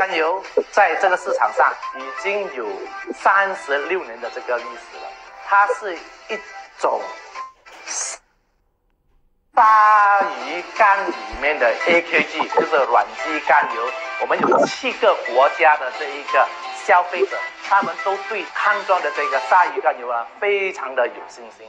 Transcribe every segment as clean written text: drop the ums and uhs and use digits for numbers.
甘油在这个市场上已经有36年的这个历史了，它是一种鲨鱼肝里面的 AKG， 就是软基甘油。我们有7个国家的这一个消费者，他们都对康庄的这个鲨鱼甘油啊，非常的有信心。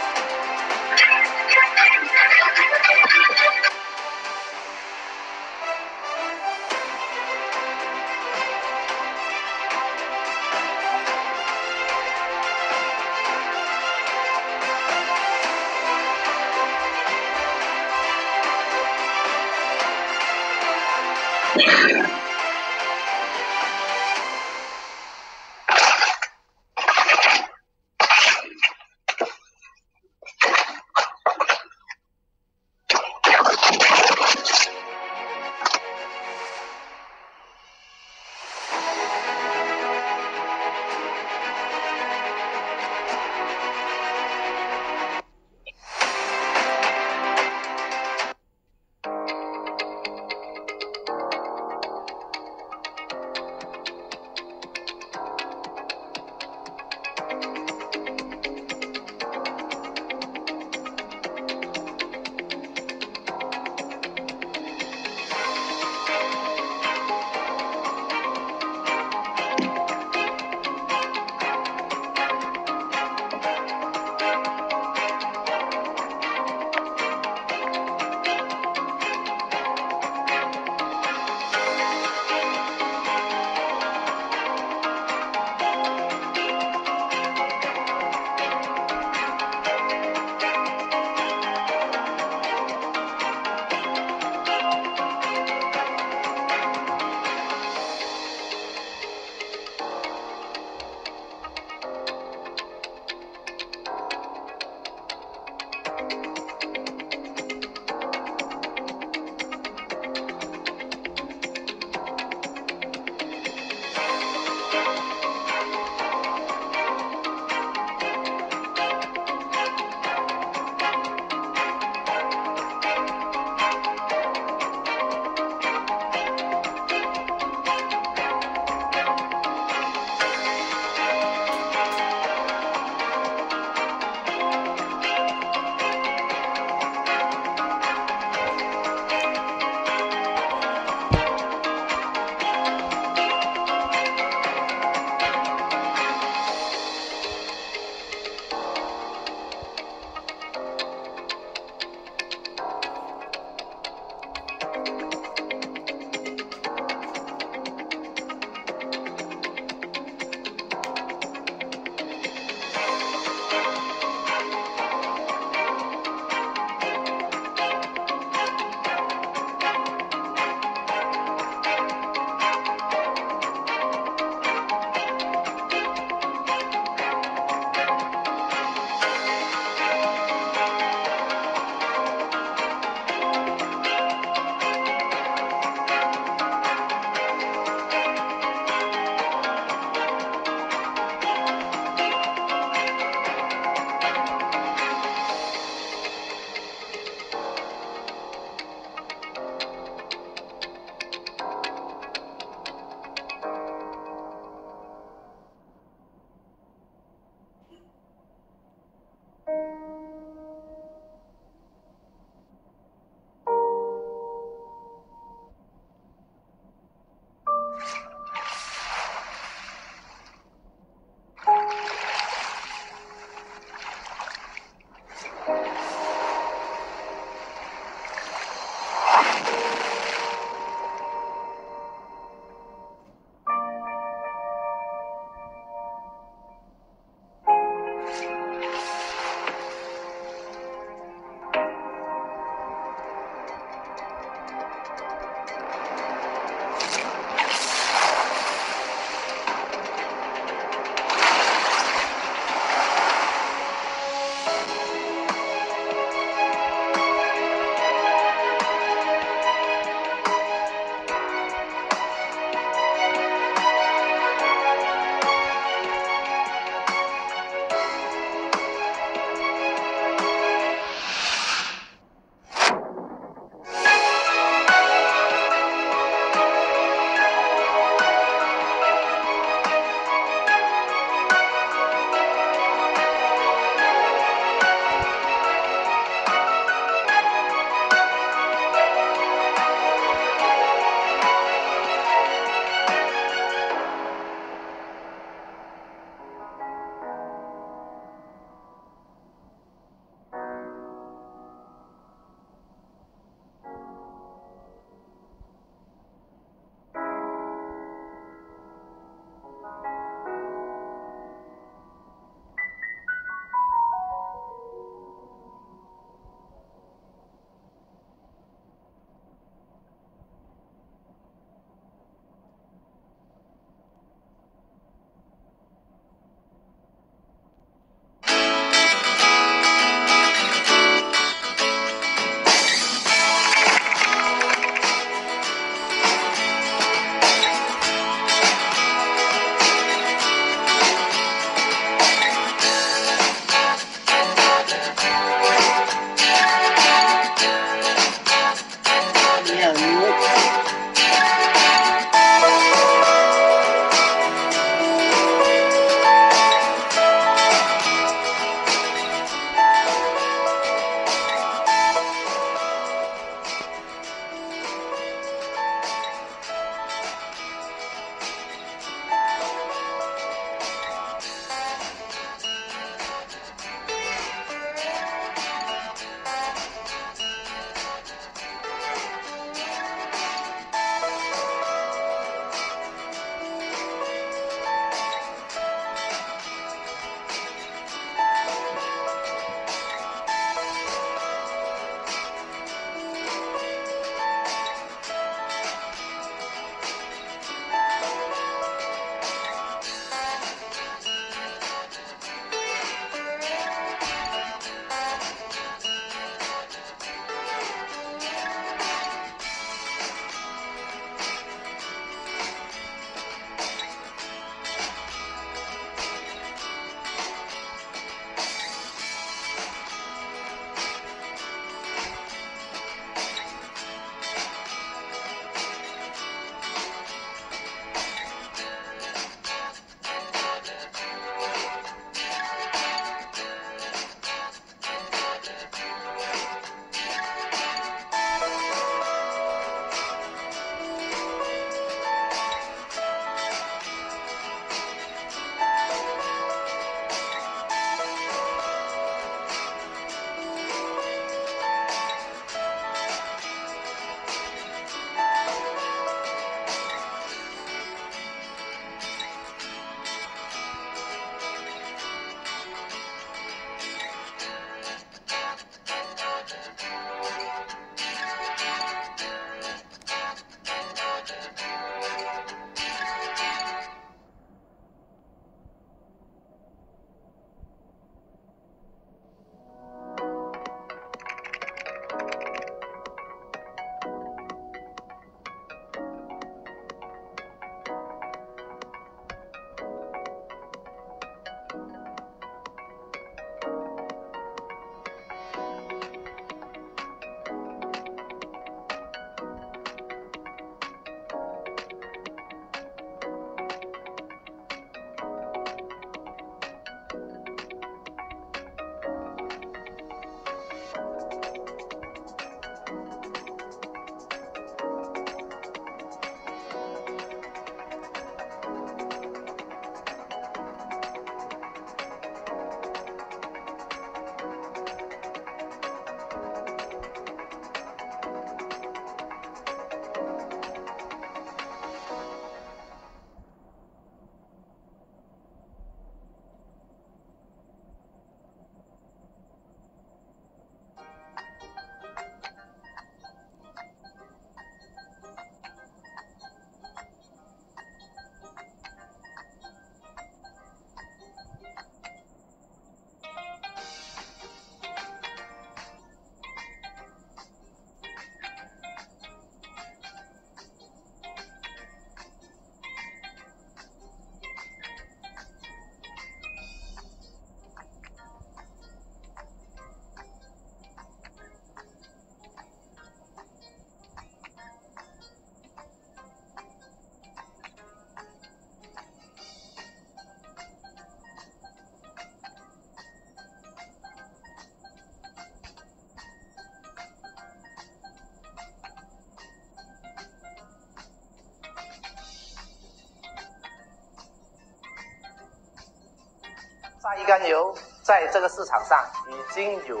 鲨鱼肝油在这个市场上已经有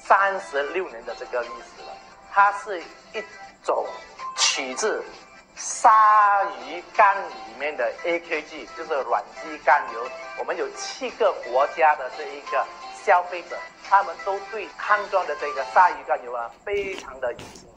36年的这个历史了，它是一种取自鲨鱼肝里面的 AKG， 就是软基甘油。我们有7个国家的这一个消费者，他们都对康庄的这个鲨鱼肝油啊非常的有信心。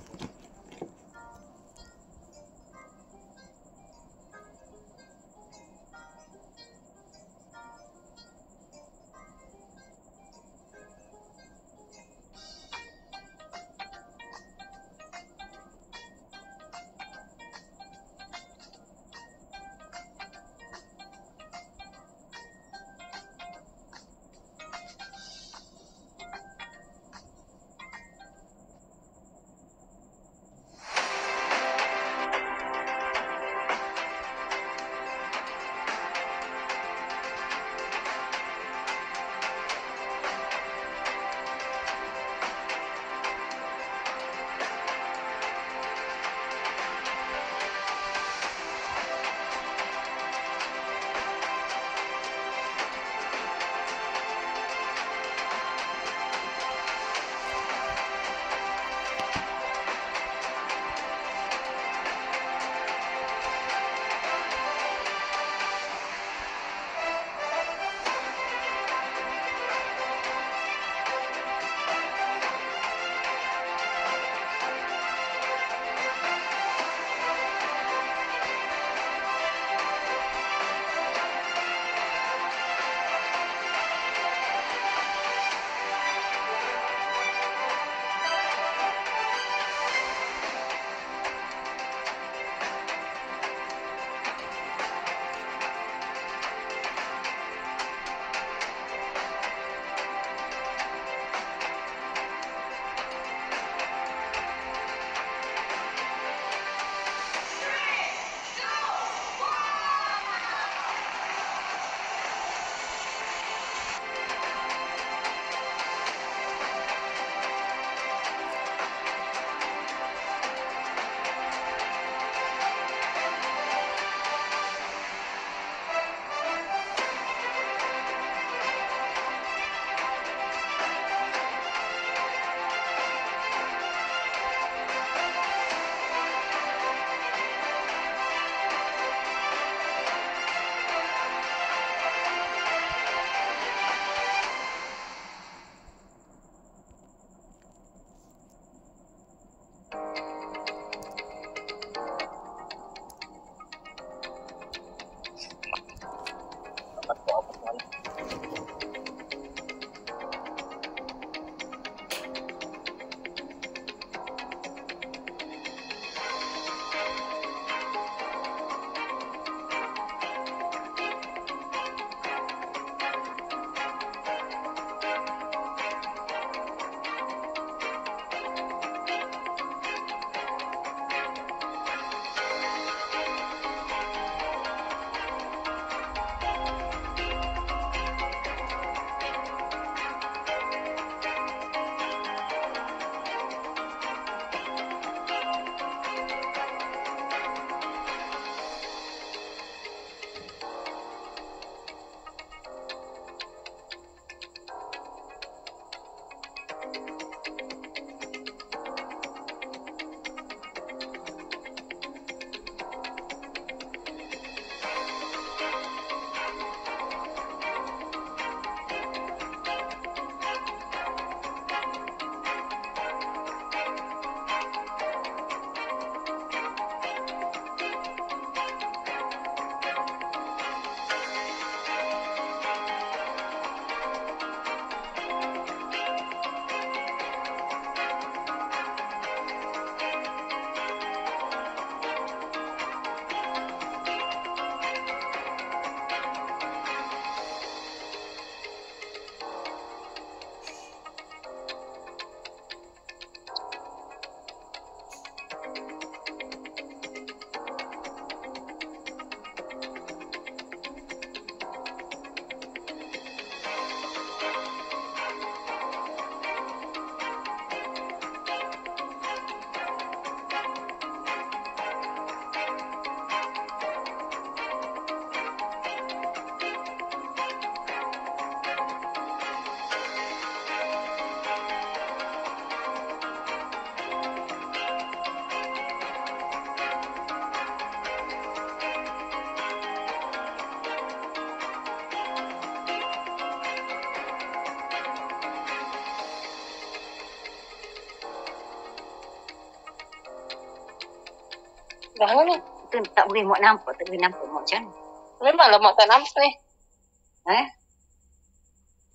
Dah ni. Tu tak boleh mak nampak, tak boleh nampak mak macam mana. Memanglah mak tak nampak ni.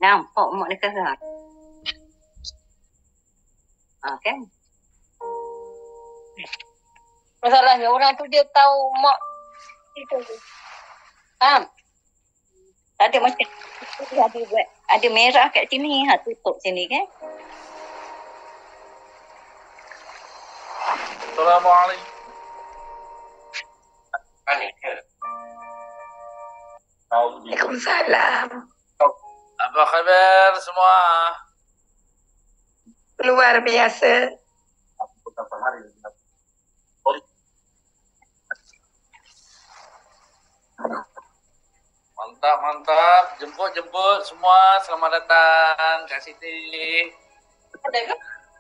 Nampak mak dekat sana. Kan? Masalahnya orang tu dia tahu mak itu. Faham? Ada macam ada buat, ada merah kat sini, tutup sini kan. Assalamualaikum. Waalaikumsalam. Apa khabar semua? Luar biasa. Mantap, mantap. Jemput semua. Selamat datang Kak Siti. Ada ke?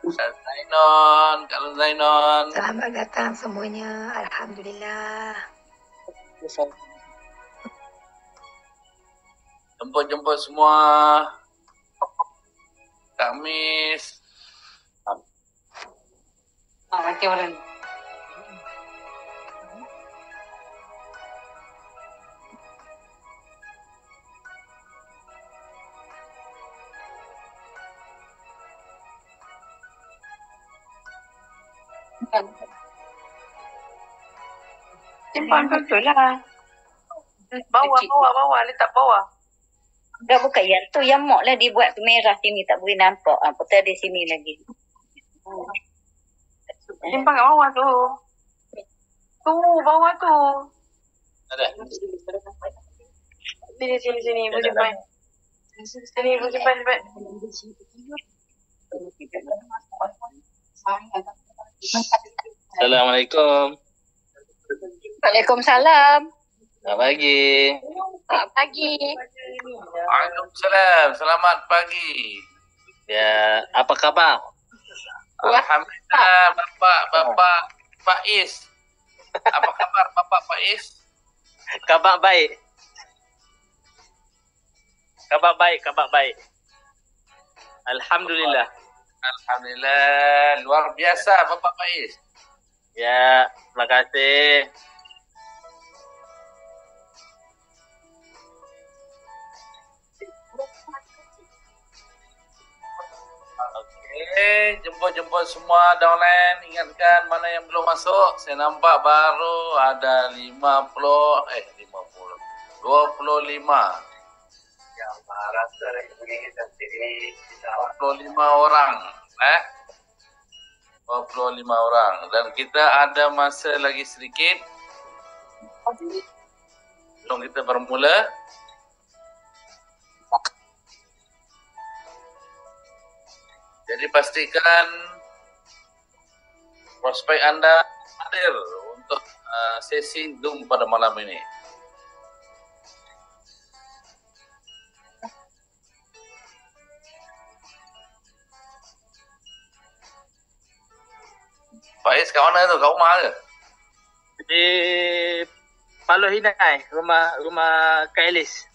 Kak Zainon, Kak Zainon. Selamat datang semuanya. Alhamdulillah. Jemput semua. Kak Miss. Macam orang. Simpan betul lah. Bawa. Letak bawah. Dah bukan yang tu, yang mak lah dia buat tu merah sini, tak boleh nampak. Betul ada sini lagi. Simpan kat bawah tu. Tu, bawah tu. Ada. Sini. Boleh simpan. Sini, boleh simpan. Assalamualaikum. Waalaikumsalam. Selamat pagi. Selamat pagi. Waalaikumsalam. Selamat pagi. Ya, apa khabar? Alhamdulillah, Bapak Faiz. Apa khabar Bapak Faiz? Khabar baik. Khabar baik. Alhamdulillah. Alhamdulillah, luar biasa Bapak Faiz. Ya, terima kasih. Okey, jemput semua downline. Ingatkan mana yang belum masuk. Saya nampak baru ada 25. 25 orang. 25 orang. Dan kita ada masa lagi sedikit. Sebelum kita bermula. Jadi pastikan prospek anda hadir untuk sesi Zoom pada malam ini. Faiz kat mana tu? Kat rumah ke? Di Paloh Hinai, rumah Kak Elis.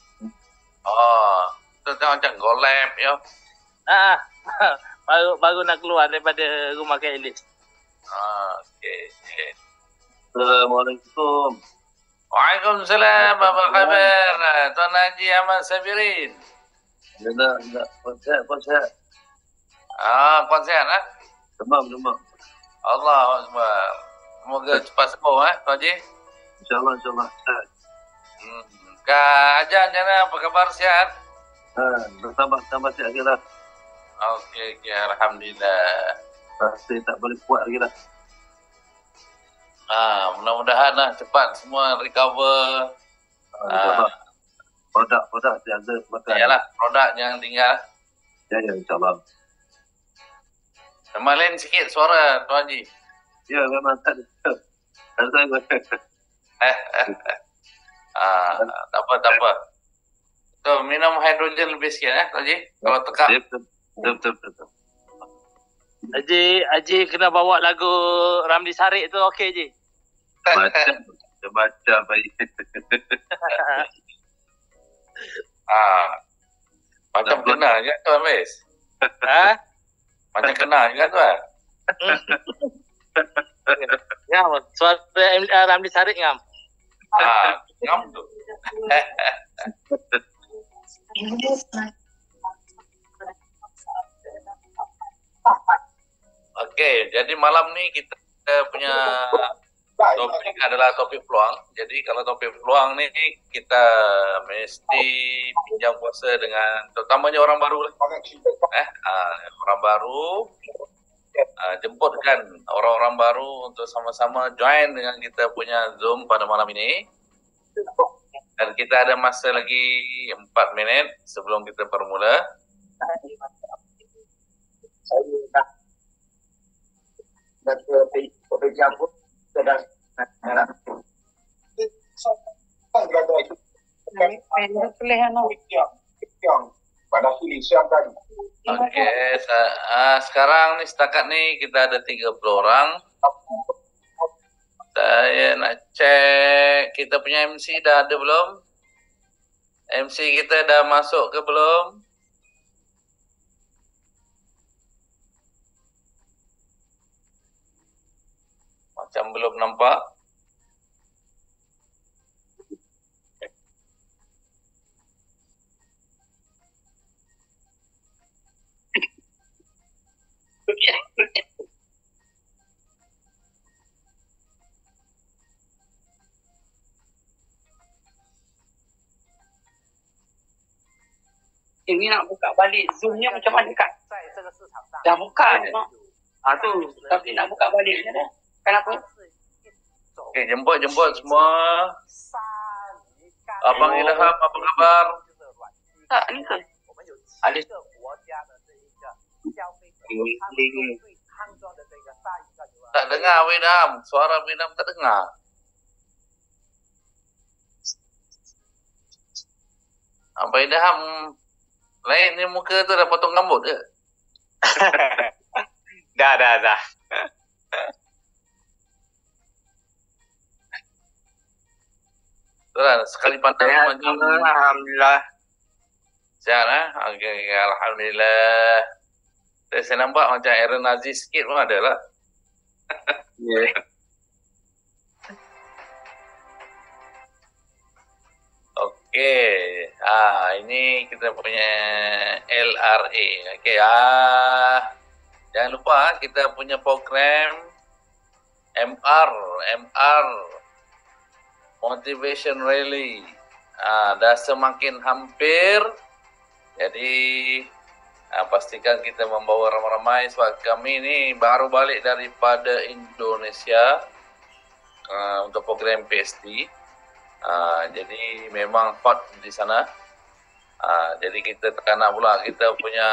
Oh, tu macam golep ya. Baru nak keluar daripada rumah Kak Elis. Okey. Assalamualaikum. Waalaikumsalam. Apa khabar? Tuan Haji Ahmad Sabirin. Enggak. Konsert. Konser Demam. Allah Akbar. Semoga cepat sembuh Tuan Haji. InsyaAllah. Kak Ajan macam mana? Apa khabar, sihat? Tambah sihat lagi lah. Okey, alhamdulillah. Saya tak boleh kuat lagi lah. Mudah-mudahan lah cepat semua recover. Produk jaga makan. Yalah, produk jangan tinggal. Ya, insyaAllah. Kemalin sikit suara Tuan Haji. Ya, memang tak ada. Tak apa. So, minum hidrogen lebih sikit Tuan Haji. Kalau tekak. Betul. Haji kena bawa lagu Ramli Sarip tu okey Haji. Baca baik. Macam kena juga Tuan Fiz. Macam kena juga Tuan. Ngam, suara Ramli Sarip ngam. Ngam tu. Okey, jadi malam ni kita punya topik adalah topik peluang. Jadi kalau topik peluang ni kita mesti pinjam kuasa dengan terutamanya orang baru lah. Orang baru jemputkan orang-orang baru untuk sama-sama join dengan kita punya Zoom pada malam ini. Dan kita ada masa lagi 4 minit sebelum kita bermula. Okey, sekarang ni setakat ni kita ada 30 orang. Saya nak cek kita punya MC dah ada belum? MC kita dah masuk ke belum? Macam belum nampak. Ini nak buka balik Zoom-nya macam mana Kak? Dah buka mak. Tu, tapi nak buka balik je dah. Kenapa? Okey, jemput semua. Abang Ilham, apa khabar? Tak, ni ke? Ada Tak dengar Wilham, suara Wilham tak dengar. Abang Ilham, lain ni muka tu dah potong rambut ke? Dah. Betul sekali pandang macam Alhamdulillah. sihat Okey, alhamdulillah. Saya nampak macam Aaron Aziz sikit pun ada lah. Yeah. Okey. Ini kita punya LRA. Okey. Jangan lupa kita punya program MR Motivation Rally. Dah semakin hampir. Jadi pastikan kita membawa ramai-ramai sebab kami ni baru balik daripada Indonesia untuk program PhD. Jadi memang hot di sana. Jadi kita terkena pula kita punya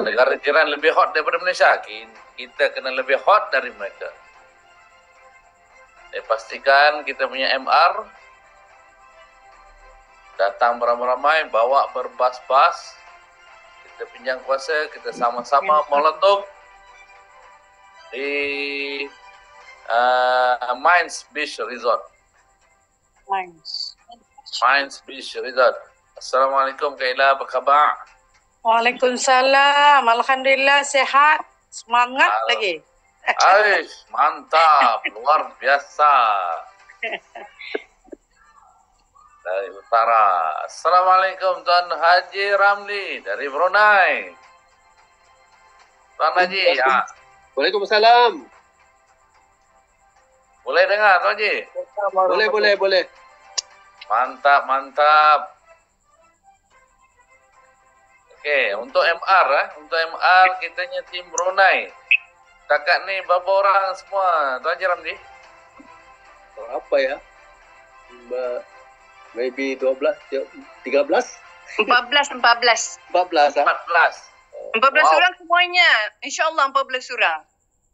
negara jiran lebih hot daripada Malaysia. Kita kena lebih hot dari mereka. Pastikan kita punya MR datang beramai-ramai, bawa berbas-bas. Kita pinjam kuasa, kita sama-sama meletup di Mines Beach Resort. Mines Beach Resort. Assalamualaikum Kak Ila, apa khabar? Waalaikumsalam. Alhamdulillah sehat. Semangat lagi. Aish, mantap, luar biasa. Dari utara. Assalamualaikum Tuan Haji Ramli dari Brunei. Tuan Haji, Waalaikumsalam. boleh dengar Tuan Haji? Boleh. Mantap. Okey, untuk MR kitanya tim Brunei. Setakat ni berapa orang semua Tuan Haji Ramli? Apa ya? Maybe 12, 13? 14. 14 14. 14 Wow. orang semuanya. InsyaAllah 14 orang.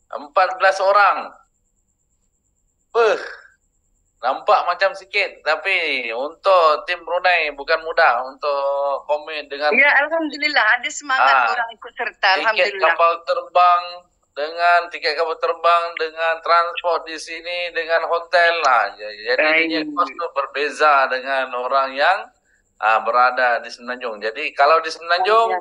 14 orang. Nampak macam sikit tapi untuk tim Brunei bukan mudah untuk komit dengan Ya, Alhamdulillah. Ada semangat orang ikut serta. tiket Alhamdulillah. kapal terbang dengan transport di sini dengan hotel lah. Jadi dia kos tu berbeza dengan orang yang berada di Semenanjung. Jadi kalau di Semenanjung,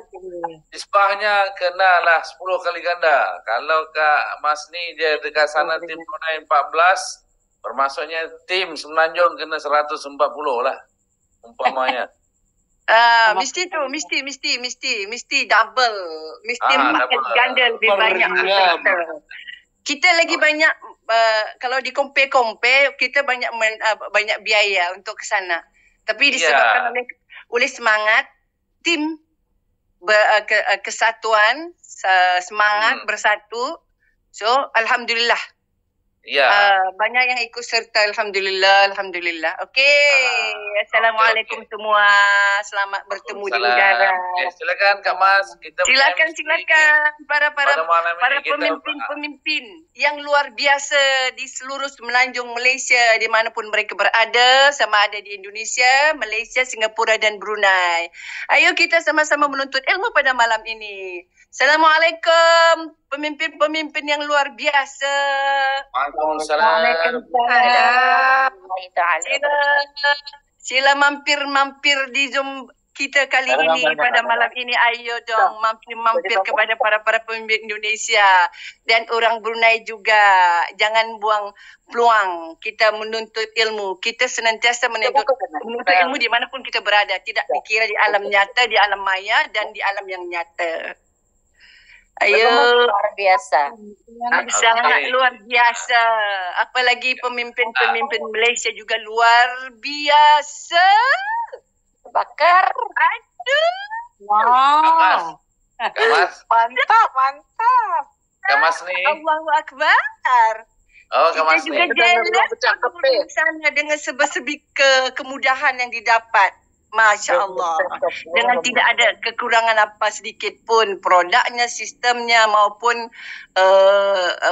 isbahnya kenalah 10 kali ganda. Kalau Kak Mas ni dia dekat sana tim Brunei 14, bermaksudnya tim Semenanjung kena 140 lah umpamanya. Mesti tu, mesti double. Mesti makan ganda lebih banyak. Kita lagi banyak, kalau di compare, kita banyak biaya untuk ke sana. Tapi disebabkan oleh semangat tim kesatuan, semangat bersatu. So alhamdulillah. Banyak yang ikut serta, alhamdulillah. Okey. Assalamualaikum semua. Selamat bertemu di udara. Silakan Kak Mas, kita silakan para pemimpin yang luar biasa di seluruh Semenanjung Malaysia, di manapun mereka berada, sama ada di Indonesia, Malaysia, Singapura dan Brunei. Ayo kita sama-sama menuntut ilmu pada malam ini. Assalamualaikum pemimpin-pemimpin yang luar biasa. Waalaikumsalam. Sila mampir di Zoom kita kali ini pada malam ini. Ayo dong mampir kepada para pemimpin Indonesia dan orang Brunei juga. Jangan buang peluang kita menuntut ilmu. Kita senantiasa menuntut ilmu dimanapun kita berada. Tidak dikira di alam nyata, di alam maya dan di alam yang nyata. Ayo, luar biasa. Sangat luar biasa. Apalagi pemimpin-pemimpin Malaysia juga luar biasa. Bakar. Aduh. Wow. Kak Mas. Mantap. Kak Mas ni. Allahu Akbar. Oh, Kak Mas ni. Kita juga jelas sana dengan sebi kemudahan yang didapat. Masya Allah. Dengan tidak ada kekurangan apa sedikit pun, produknya, sistemnya maupun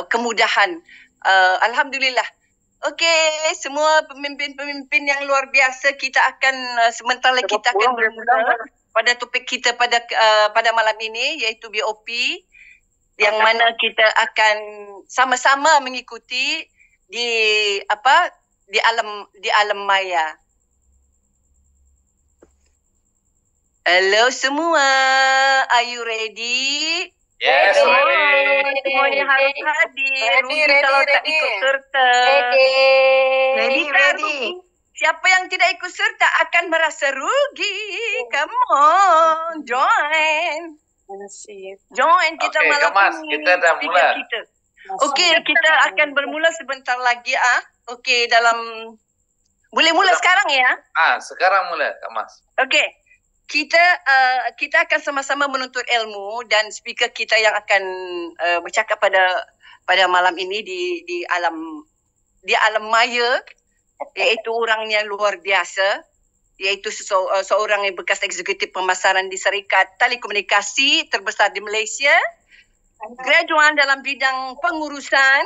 kemudahan. Alhamdulillah. Okey, semua pemimpin-pemimpin yang luar biasa, kita akan sebentar lagi kita akan bermula pada topik kita pada malam ini, iaitu BOP, yang mana kita akan sama-sama mengikuti di alam maya. Hello semua, are you ready? Yes, ready. Semuanya harus hadir. Rugi kalau tak ikut serta. Ready. Siapa yang tidak ikut serta akan merasa rugi. Come on, join. Join kita malam ini. Kita dah mula. Okey, kita akan bermula sebentar lagi. Okey, boleh mula sekarang ya? Sekarang mula, Kak Mas. Okey. Kita akan sama-sama menuntut ilmu dan speaker kita yang akan bercakap pada malam ini di alam maya, iaitu orang yang luar biasa, iaitu seorang yang bekas eksekutif pemasaran di Syarikat Telekomunikasi terbesar di Malaysia, graduan dalam bidang pengurusan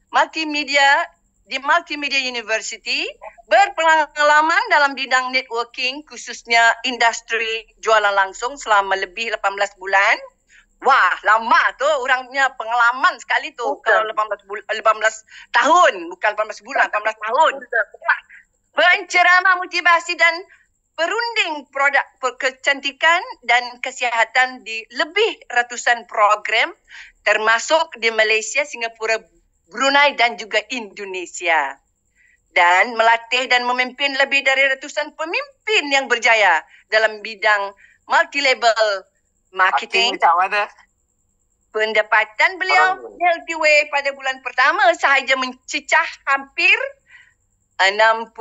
multimedia di Multimedia University, berpengalaman dalam bidang networking khususnya industri jualan langsung selama lebih 18 bulan. Wah, lama tu orangnya pengalaman sekali tu. Kalau 18 tahun, bukan 18 bulan, 18 tahun. Penceramah motivasi dan perunding produk kecantikan dan kesihatan di lebih ratusan program termasuk di Malaysia, Singapura, Brunei dan juga Indonesia. Dan melatih dan memimpin lebih dari ratusan pemimpin yang berjaya dalam bidang multi-level marketing. Pendapatan beliau healthy way pada bulan pertama sahaja mencecah hampir 60,000.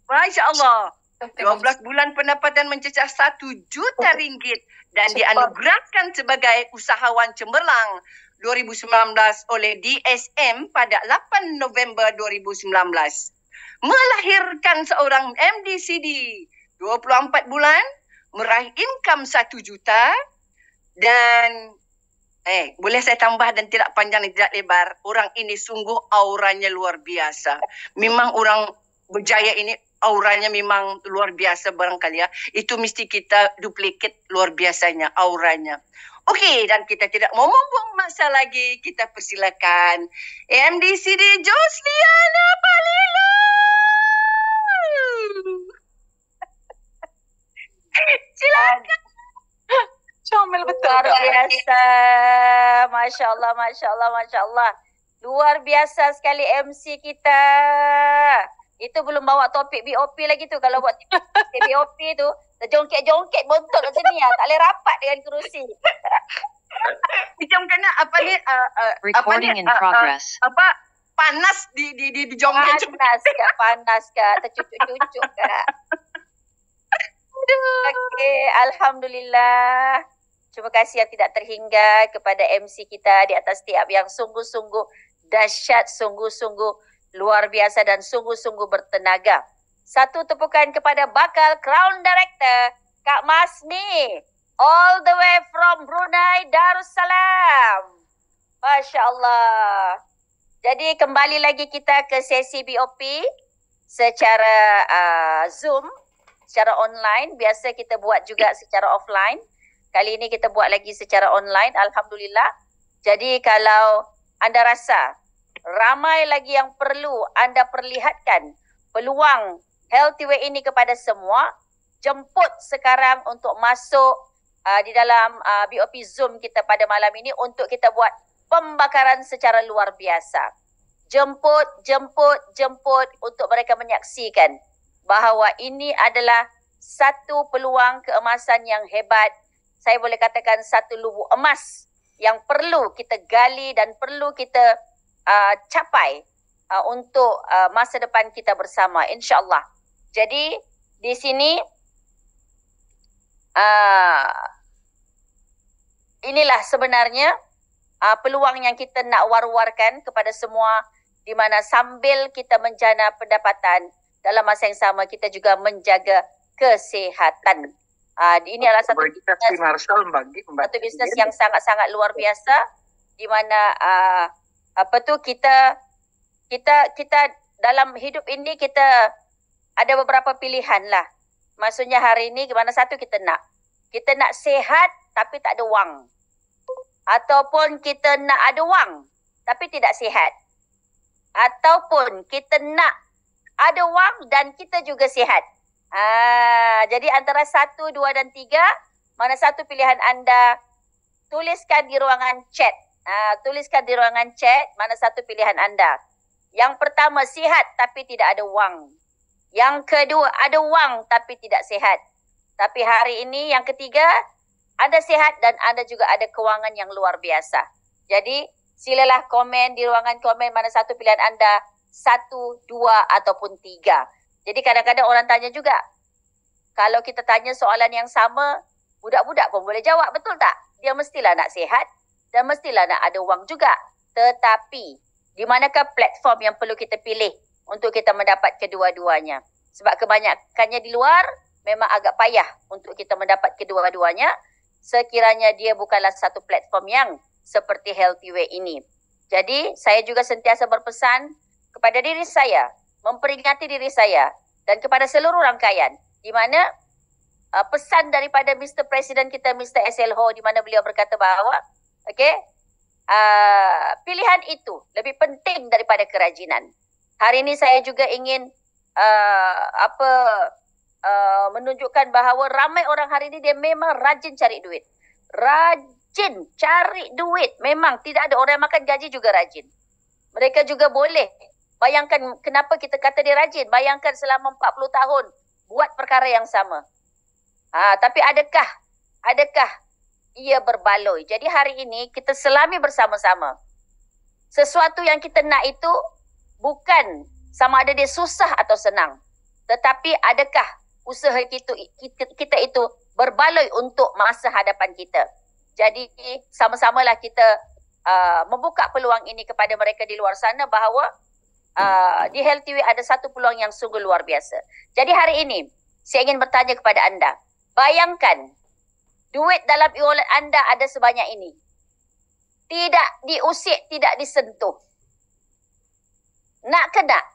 Masya Allah. 12 bulan pendapatan mencecah 1 juta ringgit dan dianugerahkan sebagai usahawan cemerlang 2019 oleh DSM pada 8 November 2019. Melahirkan seorang MDCD 24 bulan, meraih income 1 juta dan boleh saya tambah dan tidak panjang dan tidak lebar, orang ini sungguh auranya luar biasa. Memang orang berjaya ini auranya memang luar biasa barangkali ya. Itu mesti kita duplicate luar biasanya auranya. Okey, dan kita tidak mau membuang masa lagi. Kita persilakan MDCD Josliana Palila. Silakan. Comel betul. Luar biasa. Masya Allah, Masya Allah, Masya Allah. Luar biasa sekali MC kita. Itu belum bawa topik BOP lagi tu. Kalau buat topik BOP tu, terjongkek-jongkek bontot macam ni lah. Tak boleh rapat dengan kerusi. Macam kena apa ni? Recording in progress. Apa panas di jongkek. Panas kak. Tercucuk-cucuk kak. Okey, Alhamdulillah. Terima kasih yang tidak terhingga kepada MC kita di atas tiap yang sungguh-sungguh dahsyat, sungguh-sungguh luar biasa dan sungguh-sungguh bertenaga. Satu tepukan kepada bakal Crown Director Kak Masni, all the way from Brunei Darussalam. Masya Allah. Jadi kembali lagi kita ke sesi BOP secara Zoom, secara online. Biasa kita buat juga secara offline. Kali ini kita buat lagi secara online, Alhamdulillah. Jadi kalau anda rasa ramai lagi yang perlu anda perlihatkan peluang Healthy Way ini kepada semua, jemput sekarang untuk masuk di dalam BOP Zoom kita pada malam ini untuk kita buat pembakaran secara luar biasa. Jemput untuk mereka menyaksikan bahawa ini adalah satu peluang keemasan yang hebat. Saya boleh katakan satu lubuk emas yang perlu kita gali dan perlu kita capai untuk masa depan kita bersama, insya-Allah. Jadi di sini inilah sebenarnya peluang yang kita nak war-warkan kepada semua, di mana sambil kita menjana pendapatan, dalam masa yang sama kita juga menjaga kesihatan. Ini adalah satu bisnes yang sangat-sangat luar biasa, di mana kita dalam hidup ini kita ada beberapa pilihan lah. Maksudnya hari ini gimana, satu kita nak sihat tapi tak ada wang, ataupun kita nak ada wang tapi tidak sihat, ataupun kita nak ada wang dan kita juga sihat. Jadi antara 1, 2 dan 3, mana satu pilihan anda? Tuliskan di ruangan chat. Tuliskan di ruangan chat mana satu pilihan anda. Yang pertama, sihat tapi tidak ada wang. Yang kedua, ada wang tapi tidak sihat. Tapi hari ini yang ketiga, anda sihat dan anda juga ada kewangan yang luar biasa. Jadi silalah komen di ruangan komen mana satu pilihan anda, 1, 2 ataupun 3. Jadi kadang-kadang orang tanya juga, kalau kita tanya soalan yang sama, budak-budak pun boleh jawab, betul tak? Dia mestilah nak sihat dan mestilah nak ada wang juga. Tetapi, di manakah platform yang perlu kita pilih untuk kita mendapat kedua-duanya? Sebab kebanyakannya di luar memang agak payah untuk kita mendapat kedua-duanya, sekiranya dia bukanlah satu platform yang seperti Healthy Way ini. Jadi, saya juga sentiasa berpesan kepada diri saya, memperingati diri saya dan kepada seluruh rangkaian, di mana pesan daripada Mr. Presiden kita, Mr. SL Ho, di mana beliau berkata bahawa pilihan itu lebih penting daripada kerajinan. Hari ini saya juga ingin menunjukkan bahawa ramai orang hari ini dia memang rajin cari duit. Rajin cari duit. Memang tidak ada orang yang makan gaji juga rajin. Mereka juga boleh. Bayangkan kenapa kita kata dia rajin. Bayangkan selama 40 tahun buat perkara yang sama. Tapi adakah ia berbaloi? Jadi hari ini kita selami bersama-sama. Sesuatu yang kita nak itu bukan sama ada dia susah atau senang. Tetapi adakah usaha kita itu berbaloi untuk masa hadapan kita. Jadi sama-samalah kita membuka peluang ini kepada mereka di luar sana bahawa di Healthy Way ada satu peluang yang sungguh luar biasa. Jadi hari ini saya ingin bertanya kepada anda. Bayangkan duit dalam e-wallet anda ada sebanyak ini. Tidak diusik, tidak disentuh. Nak ke tak?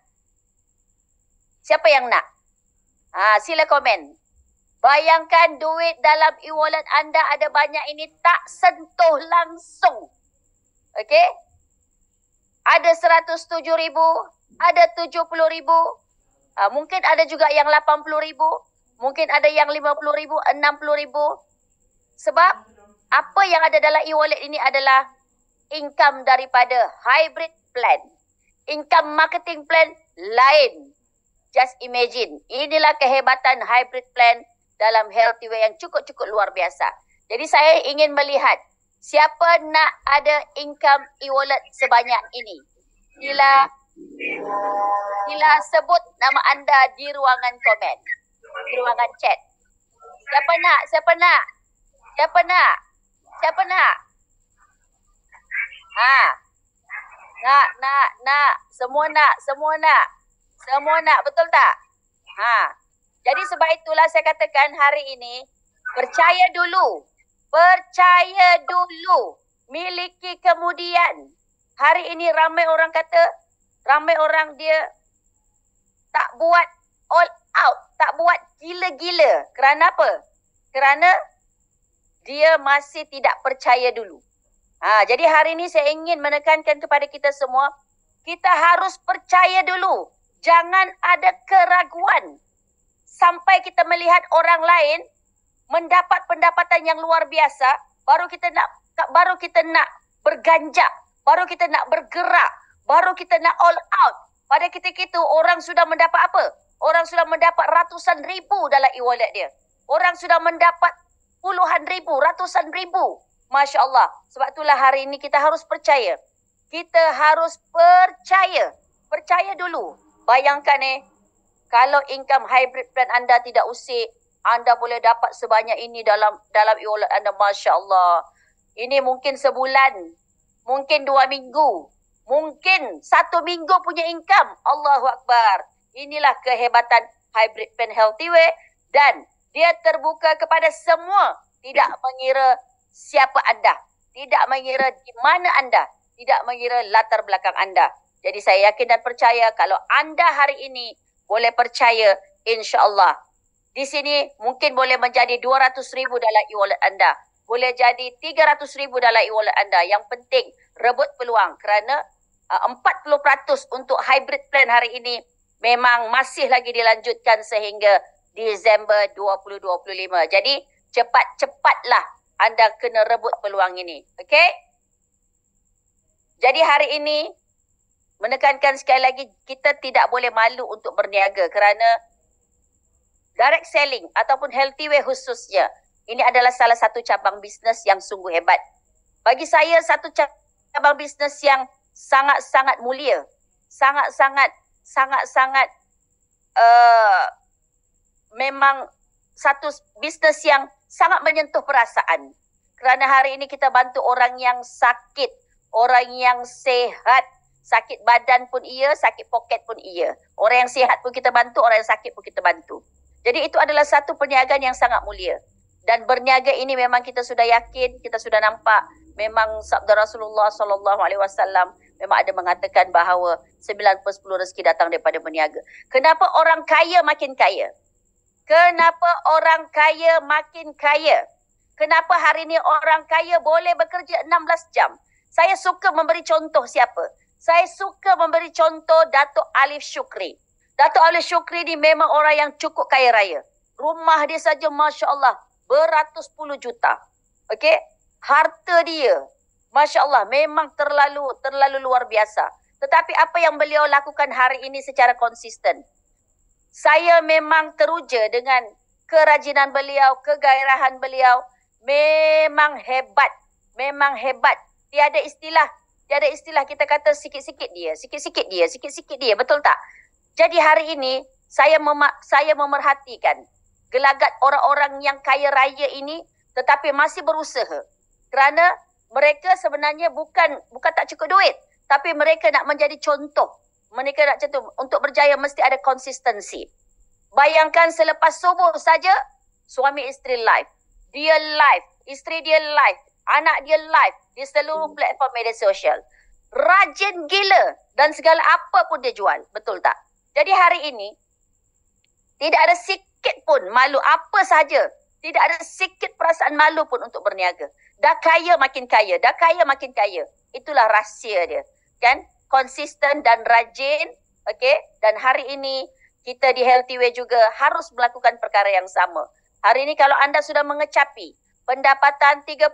Siapa yang nak? Sila komen. Bayangkan duit dalam e-wallet anda ada banyak ini, tak sentuh langsung. Okey? Ada 107,000, ada 70,000, mungkin ada juga yang 80,000, Mungkin ada yang 50,000, 60,000. Sebab apa yang ada dalam e-wallet ini adalah income daripada hybrid plan. Income marketing plan lain. Just imagine. Inilah kehebatan hybrid plan dalam Healthyway yang cukup-cukup luar biasa. Jadi saya ingin melihat siapa nak ada income e-wallet sebanyak ini. Sila sebut nama anda di ruangan komen. Di ruangan chat. Siapa nak? Siapa nak? Siapa nak? Siapa nak? Nak. Semua nak. Semua nak, betul tak? Jadi sebab itulah saya katakan hari ini, percaya dulu. Percaya dulu. Miliki kemudian. Hari ini ramai orang kata, ramai orang dia tak buat all out. Tak buat gila-gila. Kerana apa? Kerana dia masih tidak percaya dulu. Jadi hari ini saya ingin menekankan kepada kita semua, kita harus percaya dulu. Jangan ada keraguan. Sampai kita melihat orang lain mendapat pendapatan yang luar biasa, baru kita nak berganjak, baru kita nak bergerak, baru kita nak all out. Pada ketika itu orang sudah mendapat apa? Orang sudah mendapat ratusan ribu dalam e-wallet dia. Orang sudah mendapat puluhan ribu, ratusan ribu. Masya Allah. Sebab itulah hari ini kita harus percaya. Kita harus percaya. Percaya dulu. Bayangkan kalau income hybrid plan anda tidak usik, anda boleh dapat sebanyak ini dalam e-wallet anda. Masya Allah. Ini mungkin sebulan, mungkin 2 minggu, mungkin 1 minggu punya income. Allahu Akbar. Inilah kehebatan hybrid plan Healthyway, dan dia terbuka kepada semua. Tidak mengira siapa anda, tidak mengira di mana anda, tidak mengira latar belakang anda. Jadi saya yakin dan percaya kalau anda hari ini boleh percaya, insya-Allah di sini mungkin boleh menjadi 200,000 dalam e-wallet anda. Boleh jadi 300,000 dalam e-wallet anda. Yang penting rebut peluang, kerana 40% untuk hybrid plan hari ini memang masih lagi dilanjutkan sehingga Disember 2025. Jadi cepat-cepatlah anda kena rebut peluang ini. Okey? Jadi hari ini menekankan sekali lagi, kita tidak boleh malu untuk berniaga, kerana direct selling ataupun Healthyway khususnya, ini adalah salah satu cabang bisnes yang sungguh hebat. Bagi saya satu cabang bisnes yang sangat-sangat mulia. Sangat-sangat memang satu bisnes yang sangat menyentuh perasaan. Kerana hari ini kita bantu orang yang sakit, orang yang sehat. Sakit badan pun iya, sakit poket pun iya. Orang yang sihat pun kita bantu, orang yang sakit pun kita bantu. Jadi itu adalah satu perniagaan yang sangat mulia. Dan berniaga ini memang kita sudah yakin, kita sudah nampak. Memang sabda Rasulullah SAW memang ada mengatakan bahawa 9/10 rezeki datang daripada berniaga. Kenapa orang kaya makin kaya? Kenapa orang kaya makin kaya? Kenapa hari ini orang kaya boleh bekerja 16 jam? Saya suka memberi contoh siapa? Saya suka memberi contoh Datuk Alif Shukri. Datuk Alif Shukri ni memang orang yang cukup kaya raya. Rumah dia saja Masya Allah beratus puluh juta. Okey? Harta dia Masya Allah memang terlalu luar biasa. Tetapi apa yang beliau lakukan hari ini secara konsisten. Saya memang teruja dengan kerajinan beliau, kegairahan beliau. Memang hebat. Memang hebat. Tiada istilah kita kata sikit-sikit dia. Betul tak? Jadi hari ini saya memerhatikan gelagat orang-orang yang kaya raya ini tetapi masih berusaha. Kerana mereka sebenarnya bukan tak cukup duit, tapi mereka nak menjadi contoh. Mereka nak contoh, untuk berjaya mesti ada konsistensi. Bayangkan selepas subuh saja suami isteri live. Dia live, isteri dia live, anak dia live di seluruh platform media sosial. Rajin gila dan segala apa pun dia jual. Betul tak? Jadi hari ini tidak ada sikit pun malu apa saja. Tidak ada sikit perasaan malu pun untuk berniaga. Dah kaya makin kaya, dah kaya makin kaya. Itulah rahsia dia. Kan? Konsisten dan rajin. Okey? Dan hari ini kita di Healthy Way juga harus melakukan perkara yang sama. Hari ini kalau anda sudah mengecapi pendapatan 30,000,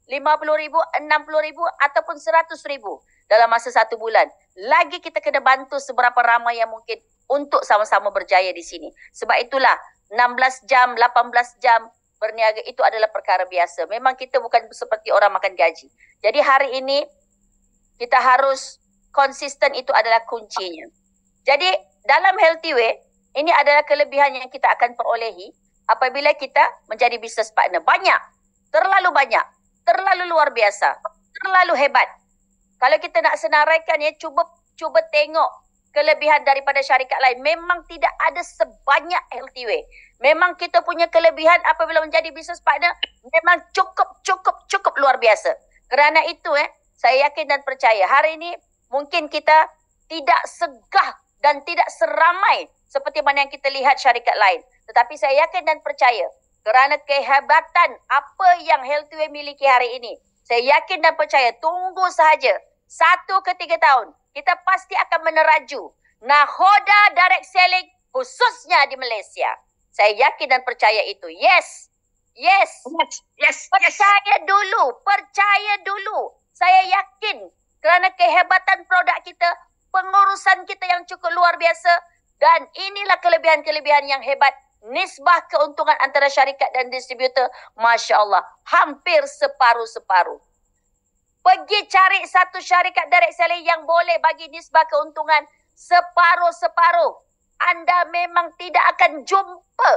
50,000, 60,000 ataupun 100,000 dalam masa 1 bulan, lagi kita kena bantu seberapa ramai yang mungkin untuk sama-sama berjaya di sini. Sebab itulah 16 jam, 18 jam berniaga itu adalah perkara biasa. Memang kita bukan seperti orang makan gaji. Jadi hari ini kita harus konsisten, itu adalah kuncinya. Jadi dalam Healthy Way, ini adalah kelebihan yang kita akan perolehi apabila kita menjadi business partner. Banyak, terlalu luar biasa, terlalu hebat. Kalau kita nak senaraikan ya, cuba tengok kelebihan daripada syarikat lain. Memang tidak ada sebanyak Healthy Way. Memang kita punya kelebihan apabila menjadi business partner memang cukup luar biasa. Kerana itu saya yakin dan percaya hari ini mungkin kita tidak segah dan tidak seramai seperti mana yang kita lihat syarikat lain. Tetapi saya yakin dan percaya kerana kehebatan apa yang Healthy Way miliki hari ini, saya yakin dan percaya tunggu sahaja 1 ke 3 tahun kita pasti akan meneraju nahoda direct selling khususnya di Malaysia. Saya yakin dan percaya itu. Yes. Percaya dulu. Saya yakin kerana kehebatan produk kita, pengurusan kita yang cukup luar biasa, dan inilah kelebihan-kelebihan yang hebat. Nisbah keuntungan antara syarikat dan distributor, Masya Allah, hampir separuh-separuh. Pergi cari satu syarikat direct selling yang boleh bagi nisbah keuntungan separuh-separuh. Anda memang tidak akan jumpa.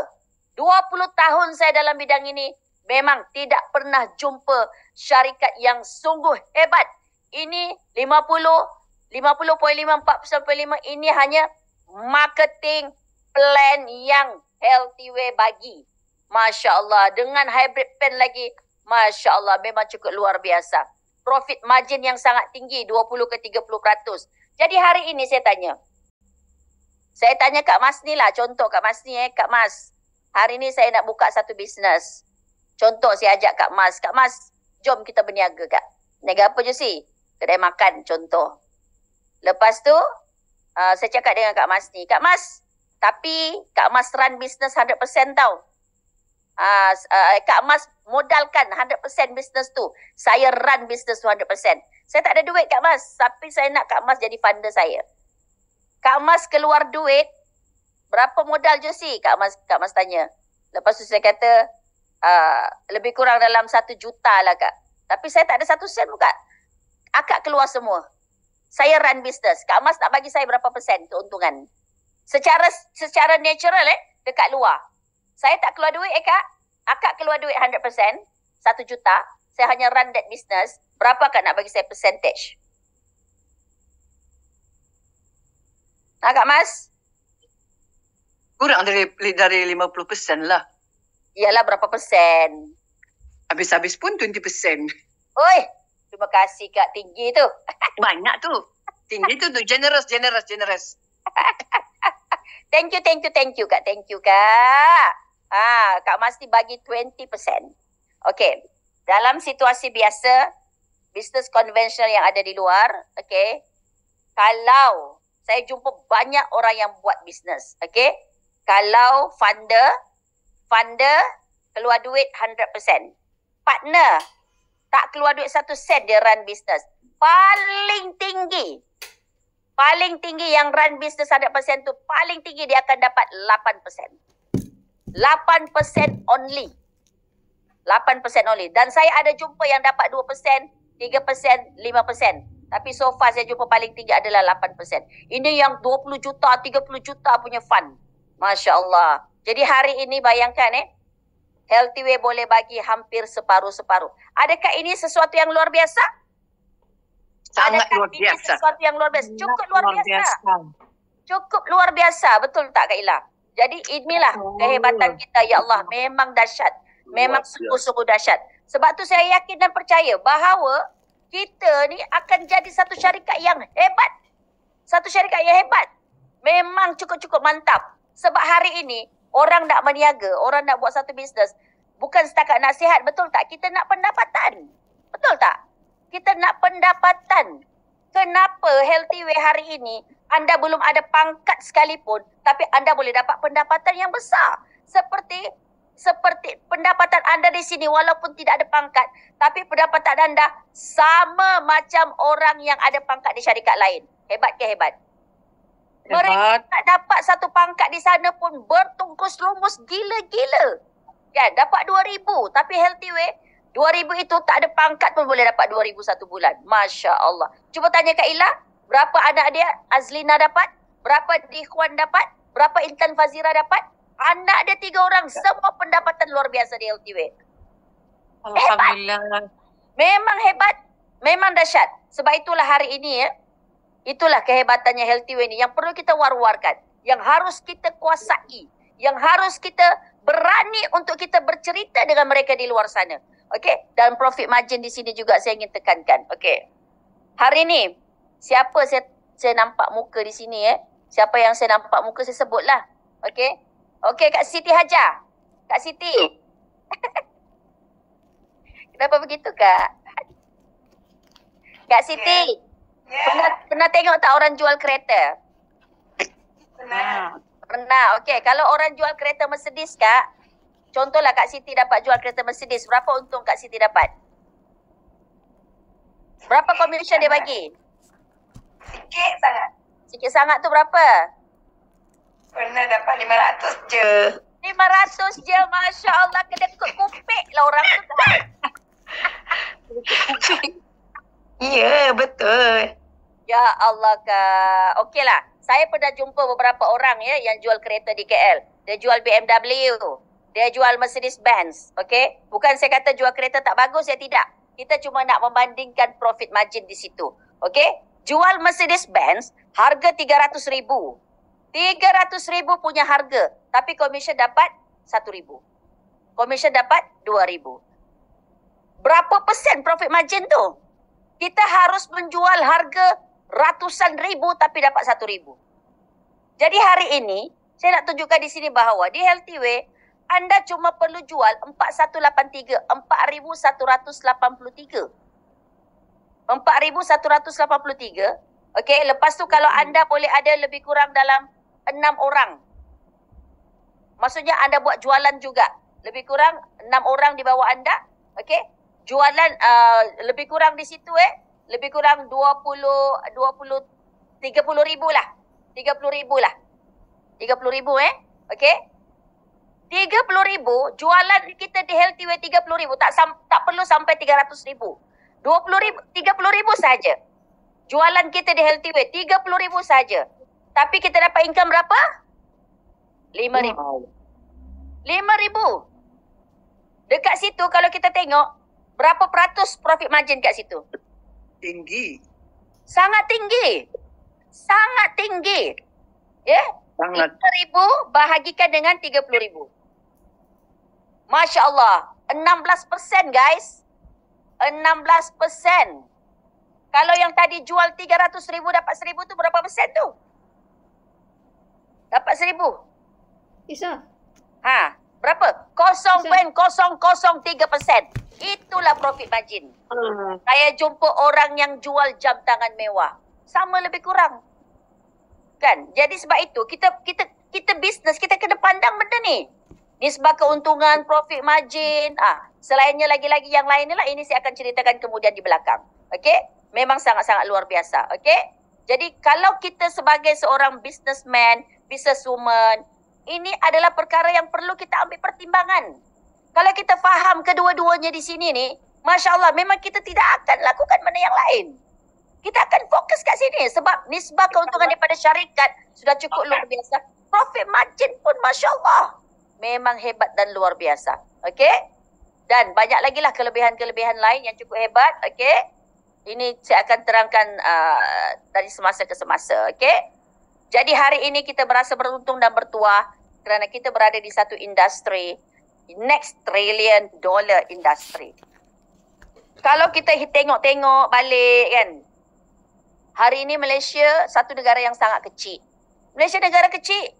20 tahun saya dalam bidang ini, memang tidak pernah jumpa syarikat yang sungguh hebat. Ini 50.5, ini hanya marketing plan yang Healthy Way bagi. Masya Allah, dengan hybrid pen lagi, Masya Allah, memang cukup luar biasa. Profit margin yang sangat tinggi, 20 ke 30%. Jadi hari ini saya tanya Kak Mas ni lah, contoh Kak Mas ni Kak Mas, hari ni saya nak buka satu bisnes. Contoh saya ajak Kak Mas, jom kita berniaga Kak. Niaga apa je sih? Kedai makan contoh. Lepas tu, saya cakap dengan Kak Mas ni, Kak Mas, tapi Kak Mas run business 100% tau. Kak Mas modalkan 100% business tu. Saya run business 100%. Saya tak ada duit Kak Mas, tapi saya nak Kak Mas jadi funder saya. Kak Mas keluar duit, berapa modal je sih? Kak Mas tanya. Lepas tu saya kata, lebih kurang dalam 1 juta lah Kak. Tapi saya tak ada 1 sen pun Kak. Akak keluar semua. Saya run business. Kak Mas nak bagi saya berapa persen keuntungan? Secara natural dekat luar. Saya tak keluar duit Kak. Akak keluar duit 100%, 1 juta. Saya hanya run that business. Berapa Kak nak bagi saya percentage? Kak Mas? Kurang dari 50% lah. Iyalah berapa persen? Habis-habis pun 20%. Oi, terima kasih Kak, tinggi tu. Banyak tu. Tinggi tu generous. Thank you Kak, Kak Mas ni bagi 20%. Okay, dalam situasi biasa, bisnes konvensional yang ada di luar, okay, kalau saya jumpa banyak orang yang buat bisnes, okay, kalau funder keluar duit 100%, partner tak keluar duit 1 sen, dia run bisnes. Paling tinggi yang run bisnes 100% tu, paling tinggi dia akan dapat 8%. 8% only. Dan saya ada jumpa yang dapat 2%, 3%, 5%. Tapi so far saya jumpa paling tinggi adalah 8%. Ini yang 20 juta, 30 juta punya fund. Masya Allah. Jadi hari ini bayangkan Healthy Way boleh bagi hampir separuh-separuh. Adakah ini sesuatu yang luar biasa? Sangat luar biasa. Ini sesuatu yang luar biasa. Cukup luar biasa. Cukup luar biasa. Betul tak Kak Ila? Jadi inilah kehebatan kita. Ya Allah, memang dahsyat. Memang sungguh-sungguh dahsyat. Sebab tu saya yakin dan percaya bahawa kita ni akan jadi satu syarikat yang hebat. Memang cukup-cukup mantap. Sebab hari ini, orang nak berniaga, orang nak buat satu bisnes, bukan setakat nasihat, betul tak? Kita nak pendapatan. Betul tak? Kita nak pendapatan. Kenapa Healthy Way hari ini anda belum ada pangkat sekalipun, tapi anda boleh dapat pendapatan yang besar. Seperti pendapatan anda di sini walaupun tidak ada pangkat, tapi pendapatan anda sama macam orang yang ada pangkat di syarikat lain. Hebat ke hebat? Mereka tak dapat satu pangkat di sana pun bertungkus lumus gila-gila. Kan, dapat 2,000 tapi Healthy Way 2,000 itu tak ada pangkat pun boleh dapat 2,000 satu bulan. Masya Allah. Cuba tanya Kak Ila, berapa anak dia Azlina dapat? Berapa Ikhwan dapat? Berapa Intan Fazira dapat? Anak dia 3 orang, semua pendapatan luar biasa di Healthy Way. Alhamdulillah. Hebat. Memang hebat, memang dahsyat. Sebab itulah hari ini itulah kehebatannya Healthy Way ni yang perlu kita war-warkan, yang harus kita kuasai, yang harus kita berani untuk kita bercerita dengan mereka di luar sana. Okey, dan profit margin di sini juga saya ingin tekankan. Okey. Hari ni siapa saya nampak muka di sini Siapa yang saya nampak muka saya sebutlah. Okey. Okey, Kak Siti Hajar. Kak Siti. Kenapa begitu, Kak? Kak Siti. Pernah tengok tak orang jual kereta? Pernah. Okey, kalau orang jual kereta Mercedes, Kak, contohlah Kak Siti dapat jual kereta Mercedes, berapa untung Kak Siti dapat? Berapa commission dia bagi? Sikit sangat. Sikit sangat tu berapa? Pernah dapat 500 je. 500 je, Masya Allah, kedekut kupik lah orang tu. Ya, betul. Ya Allah, Kak. Okeylah. Saya pernah jumpa beberapa orang yang jual kereta di KL. Dia jual BMW. Dia jual Mercedes-Benz. Okey? Bukan saya kata jual kereta tak bagus, ya tidak. Kita cuma nak membandingkan profit margin di situ. Okey? Jual Mercedes-Benz harga 300,000. 300,000 punya harga. Tapi commission dapat 1,000. Commission dapat 2,000. Berapa persen profit margin tu? Kita harus menjual harga ratusan ribu tapi dapat 1,000. Jadi hari ini, saya nak tunjukkan di sini bahawa di Healthy Way, anda cuma perlu jual 4,183, 4,183. 4,183. Okey, lepas tu kalau anda boleh ada lebih kurang dalam 6 orang. Maksudnya anda buat jualan juga. Lebih kurang 6 orang di bawah anda. Okey, jualan lebih kurang di situ lebih kurang 30,000 lah. 30,000 lah. 30,000 okey. 30,000 jualan kita di Healthy Way 30,000 tak perlu sampai 300,000. 30,000 saja. Jualan kita di Healthy Way 30,000 saja. Tapi kita dapat income berapa? 5,000. 5,000. Dekat situ kalau kita tengok berapa peratus profit margin kat situ? Tinggi. Sangat tinggi. Sangat tinggi. Ya? Sangat. 3,000 bahagikan dengan 30,000. Masya Allah. 16% guys. 16%. Kalau yang tadi jual 300,000 dapat 1,000 tu berapa persen tu? Dapat 1,000. Isa. Berapa? 0.003%. Itulah profit margin. Saya jumpa orang yang jual jam tangan mewah. Sama lebih kurang. Kan? Jadi sebab itu kita bisnes, kita kena pandang benda ni. Nisbah keuntungan, profit margin. Selainnya lagi-lagi yang lain ni lah, ini saya akan ceritakan kemudian di belakang. Okey? Memang sangat-sangat luar biasa. Okey? Jadi kalau kita sebagai seorang businessman, businesswoman, ini adalah perkara yang perlu kita ambil pertimbangan. Kalau kita faham kedua-duanya di sini ni, Masya Allah, memang kita tidak akan lakukan benda yang lain. Kita akan fokus kat sini sebab nisbah keuntungan daripada syarikat sudah cukup luar biasa. Profit margin pun Masya Allah memang hebat dan luar biasa. Okey? Dan banyak lagi lah kelebihan-kelebihan lain yang cukup hebat. Okey? Ini saya akan terangkan dari semasa ke semasa. Okey? Jadi hari ini kita merasa beruntung dan bertuah kerana kita berada di satu industri, next trillion dollar industry. Kalau kita tengok-tengok balik kan, hari ini Malaysia satu negara yang sangat kecil. Malaysia negara kecil.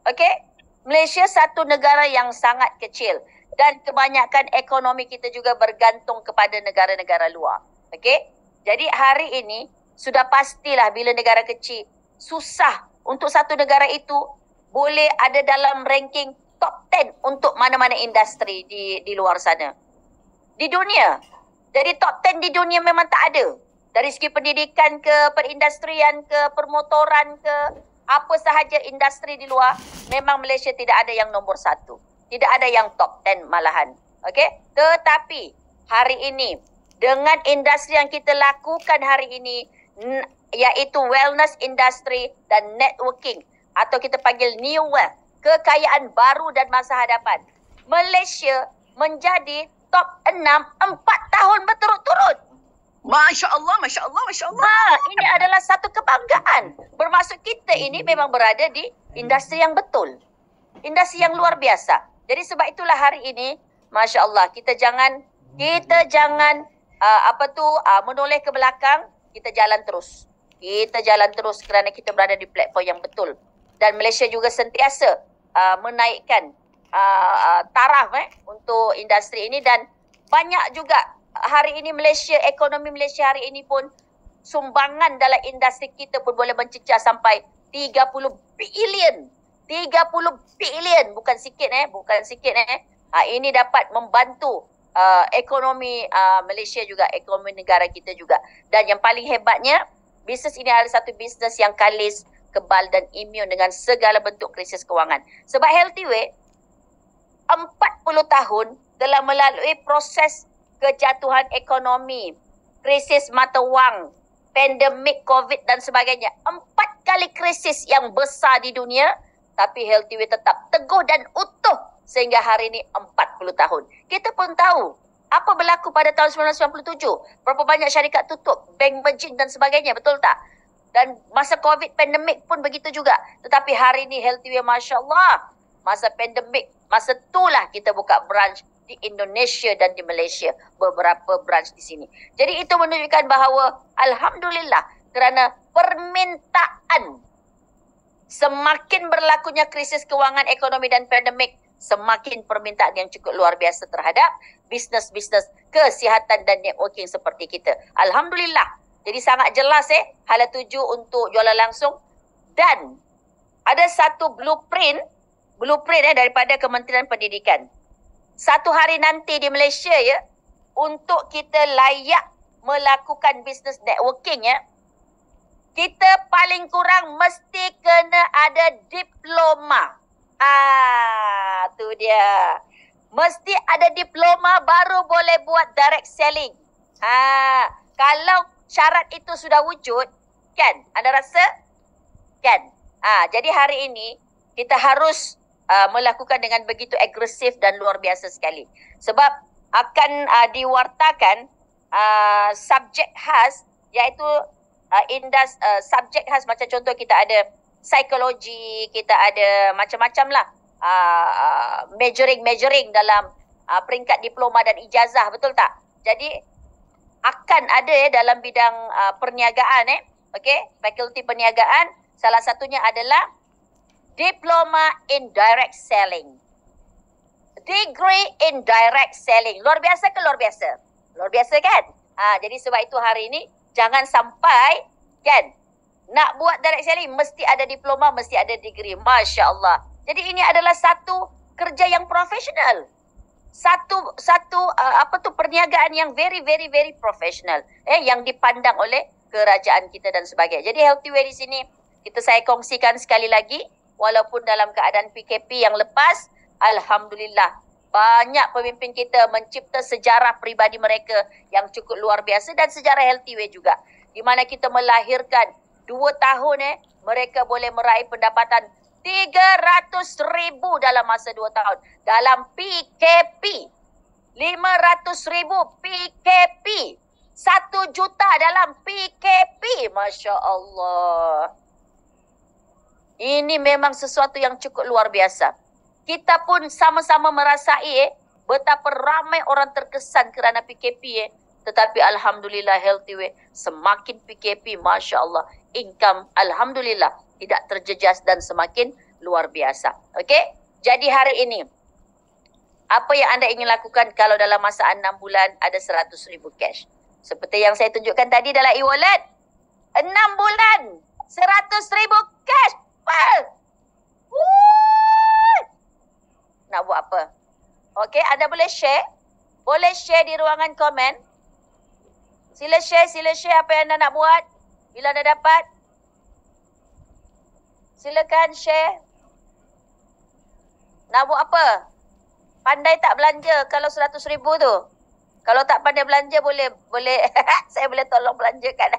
Okey? Malaysia satu negara yang sangat kecil. Dan kebanyakan ekonomi kita juga bergantung kepada negara-negara luar. Okey? Jadi hari ini sudah pastilah bila negara kecil, susah untuk satu negara itu boleh ada dalam ranking top 10 untuk mana-mana industri di luar sana. Di dunia. Jadi top 10 di dunia memang tak ada. Dari segi pendidikan ke perindustrian ke permotoran ke apa sahaja industri di luar, memang Malaysia tidak ada yang nombor 1. Tidak ada yang top 10 malahan. Okey? Tetapi hari ini dengan industri yang kita lakukan hari ini iaitu wellness industry dan networking atau kita panggil new wealth, kekayaan baru dan masa hadapan. Malaysia menjadi top 6 4 tahun berturut-turut. Masya Allah, Masya Allah, Masya Allah. Ini adalah satu kebanggaan. Bermaksud kita ini memang berada di industri yang betul. Industri yang luar biasa. Jadi sebab itulah hari ini, Masya Allah, kita jangan menoleh ke belakang, kita jalan terus. Kita jalan terus kerana kita berada di platform yang betul. Dan Malaysia juga sentiasa menaikkan taraf untuk industri ini dan banyak juga hari ini ekonomi Malaysia hari ini pun sumbangan dalam industri kita pun boleh mencecah sampai 30 bilion. 30 bilion, bukan sikit ini dapat membantu ekonomi Malaysia juga, ekonomi negara kita juga. Dan yang paling hebatnya, bisnes ini adalah satu bisnes yang kalis, kebal dan imun dengan segala bentuk krisis kewangan. Sebab Healthyway 40 tahun telah melalui proses kejatuhan ekonomi, krisis mata wang, pandemik COVID dan sebagainya. 4 kali krisis yang besar di dunia, tapi Healthyway tetap teguh dan utuh sehingga hari ini 40 tahun. Kita pun tahu apa berlaku pada tahun 1997. Berapa banyak syarikat tutup, bank merging dan sebagainya, betul tak? Dan masa COVID pandemik pun begitu juga. Tetapi hari ini Healthyway, Masya Allah, masa pandemik, masa itulah kita buka branch di Indonesia dan di Malaysia. Beberapa branch di sini. Jadi itu menunjukkan bahawa Alhamdulillah kerana permintaan, semakin berlakunya krisis kewangan ekonomi dan pandemik, semakin permintaan yang cukup luar biasa terhadap bisnes-bisnes kesihatan dan networking seperti kita. Alhamdulillah. Jadi sangat jelas hala tuju untuk jualan langsung. Dan ada satu blueprint daripada Kementerian Pendidikan. Satu hari nanti di Malaysia untuk kita layak melakukan bisnes networking kita paling kurang mesti kena ada diploma. Tu dia. Mesti ada diploma baru boleh buat direct selling. Kalau syarat itu sudah wujud, kan? Anda rasa? Kan? Jadi hari ini kita harus melakukan dengan begitu agresif dan luar biasa sekali. Sebab akan diwartakan subjek khas, iaitu subjek khas macam contoh kita ada psikologi, kita ada macam-macam lah majoring dalam peringkat diploma dan ijazah, betul tak? Jadi akan ada dalam bidang perniagaan fakulti perniagaan, salah satunya adalah diploma in direct selling. Degree in direct selling. Luar biasa ke luar biasa? Luar biasa kan? Jadi sebab itu hari ini jangan sampai kan nak buat direct selling mesti ada diploma, mesti ada degree. Masya Allah. Jadi ini adalah satu kerja yang profesional. Satu perniagaan yang very very very profesional yang dipandang oleh kerajaan kita dan sebagainya. Jadi Healthyway di sini saya kongsikan sekali lagi, walaupun dalam keadaan PKP yang lepas, alhamdulillah banyak pemimpin kita mencipta sejarah peribadi mereka yang cukup luar biasa dan sejarah Healthyway juga, di mana kita melahirkan 2 tahun mereka boleh meraih pendapatan 300,000 dalam masa 2 tahun. Dalam PKP. 500,000 PKP. 1 juta dalam PKP. Masya Allah. Ini memang sesuatu yang cukup luar biasa. Kita pun sama-sama merasai betapa ramai orang terkesan kerana PKP. Tetapi Alhamdulillah Healthyway semakin PKP, Masya Allah. Income Alhamdulillah tidak terjejas dan semakin luar biasa. Okey? Jadi hari ini, apa yang anda ingin lakukan kalau dalam masa 6 bulan ada 100,000 cash? Seperti yang saya tunjukkan tadi dalam e-wallet. 6 bulan 100,000 cash. Woo! Nak buat apa? Okey, anda boleh share. Boleh share di ruangan komen. Sila share apa yang anda nak buat. Bila anda dapat. Silakan share. Nak buat apa? Pandai tak belanja kalau 100,000 tu? Kalau tak pandai belanja boleh saya boleh tolong belanjakan.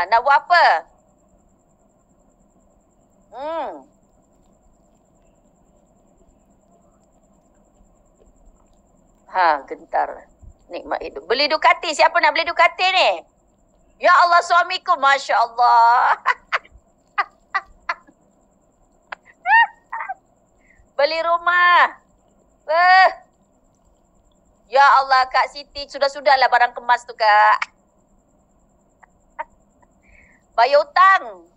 Nak buat apa? Gentar. Nikmat hidup. Beli Ducati. Siapa nak beli Ducati ni? Ya Allah, suamiku. Masya Allah. Beli rumah. Ya Allah, Kak Siti. Sudah-sudahlah barang kemas tu, Kak. Bayar hutang.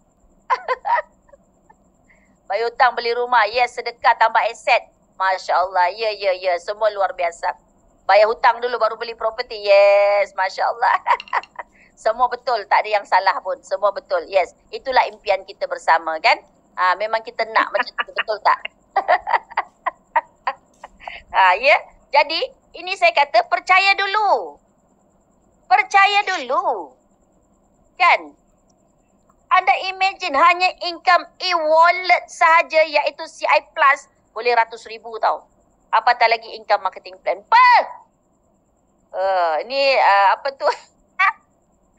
Bayar hutang beli rumah. Yes, sedekah tambah aset. Masya Allah. Ya. Semua luar biasa. Bayar hutang dulu baru beli property. Yes, Masya Allah. Semua betul. Tak ada yang salah pun. Semua betul. Yes. Itulah impian kita bersama kan. Memang kita nak macam tu. Betul tak? Ya. Jadi, ini saya kata percaya dulu. Percaya dulu. Kan? Anda imagine hanya income e-wallet sahaja iaitu CI Plus boleh ratus ribu tau. Apatah lagi income marketing plan. Ini apa tu?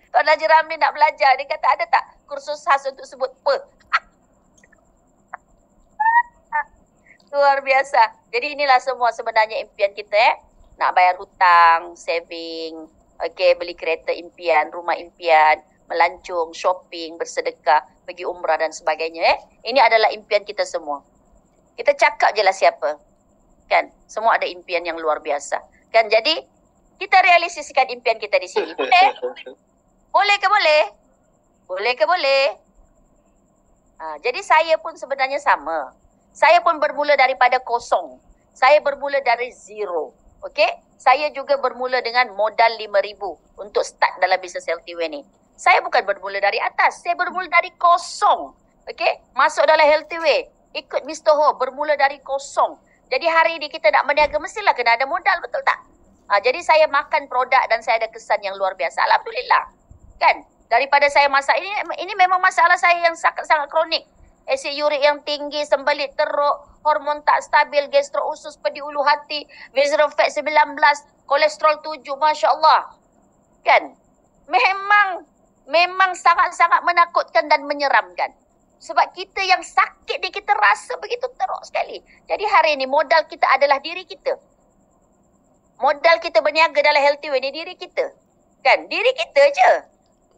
Tuan Haji Ramli nak belajar. Dia kata ada tak kursus khas untuk sebut Luar biasa. Jadi inilah semua sebenarnya impian kita Nak bayar hutang, saving, beli kereta impian, rumah impian, melancong, shopping, bersedekah, pergi umrah dan sebagainya. Ini adalah impian kita semua. Kita cakap je lah siapa. Kan? Semua ada impian yang luar biasa. Kan? Jadi, kita realisasikan impian kita di sini. Boleh? Boleh ke boleh? Boleh ke boleh? Jadi saya pun sebenarnya sama. Saya pun bermula daripada kosong. Saya bermula dari zero. Okey? Saya juga bermula dengan modal 5,000 untuk start dalam bisnes LTW ni. Saya bukan bermula dari atas. Saya bermula dari kosong. Okey? Masuk dalam LTW. Ikut Mr. Ho. Bermula dari kosong. Jadi hari ini kita nak berniaga mestilah kena ada modal. Betul tak? Jadi saya makan produk dan saya ada kesan yang luar biasa. Alhamdulillah. Kan? Daripada saya masak. Ini memang masalah saya yang sangat-sangat kronik. Asid urik yang tinggi, sembelit teruk, hormon tak stabil, gastro usus, pedi ulu hati, visceral fat 19, kolesterol 7, Masya Allah. Kan? Memang sangat-sangat menakutkan dan menyeramkan. Sebab kita yang sakit ni kita rasa begitu teruk sekali. Jadi hari ini modal kita adalah diri kita. Modal kita berniaga dalam Healthyway ni diri kita. Kan? Diri kita je.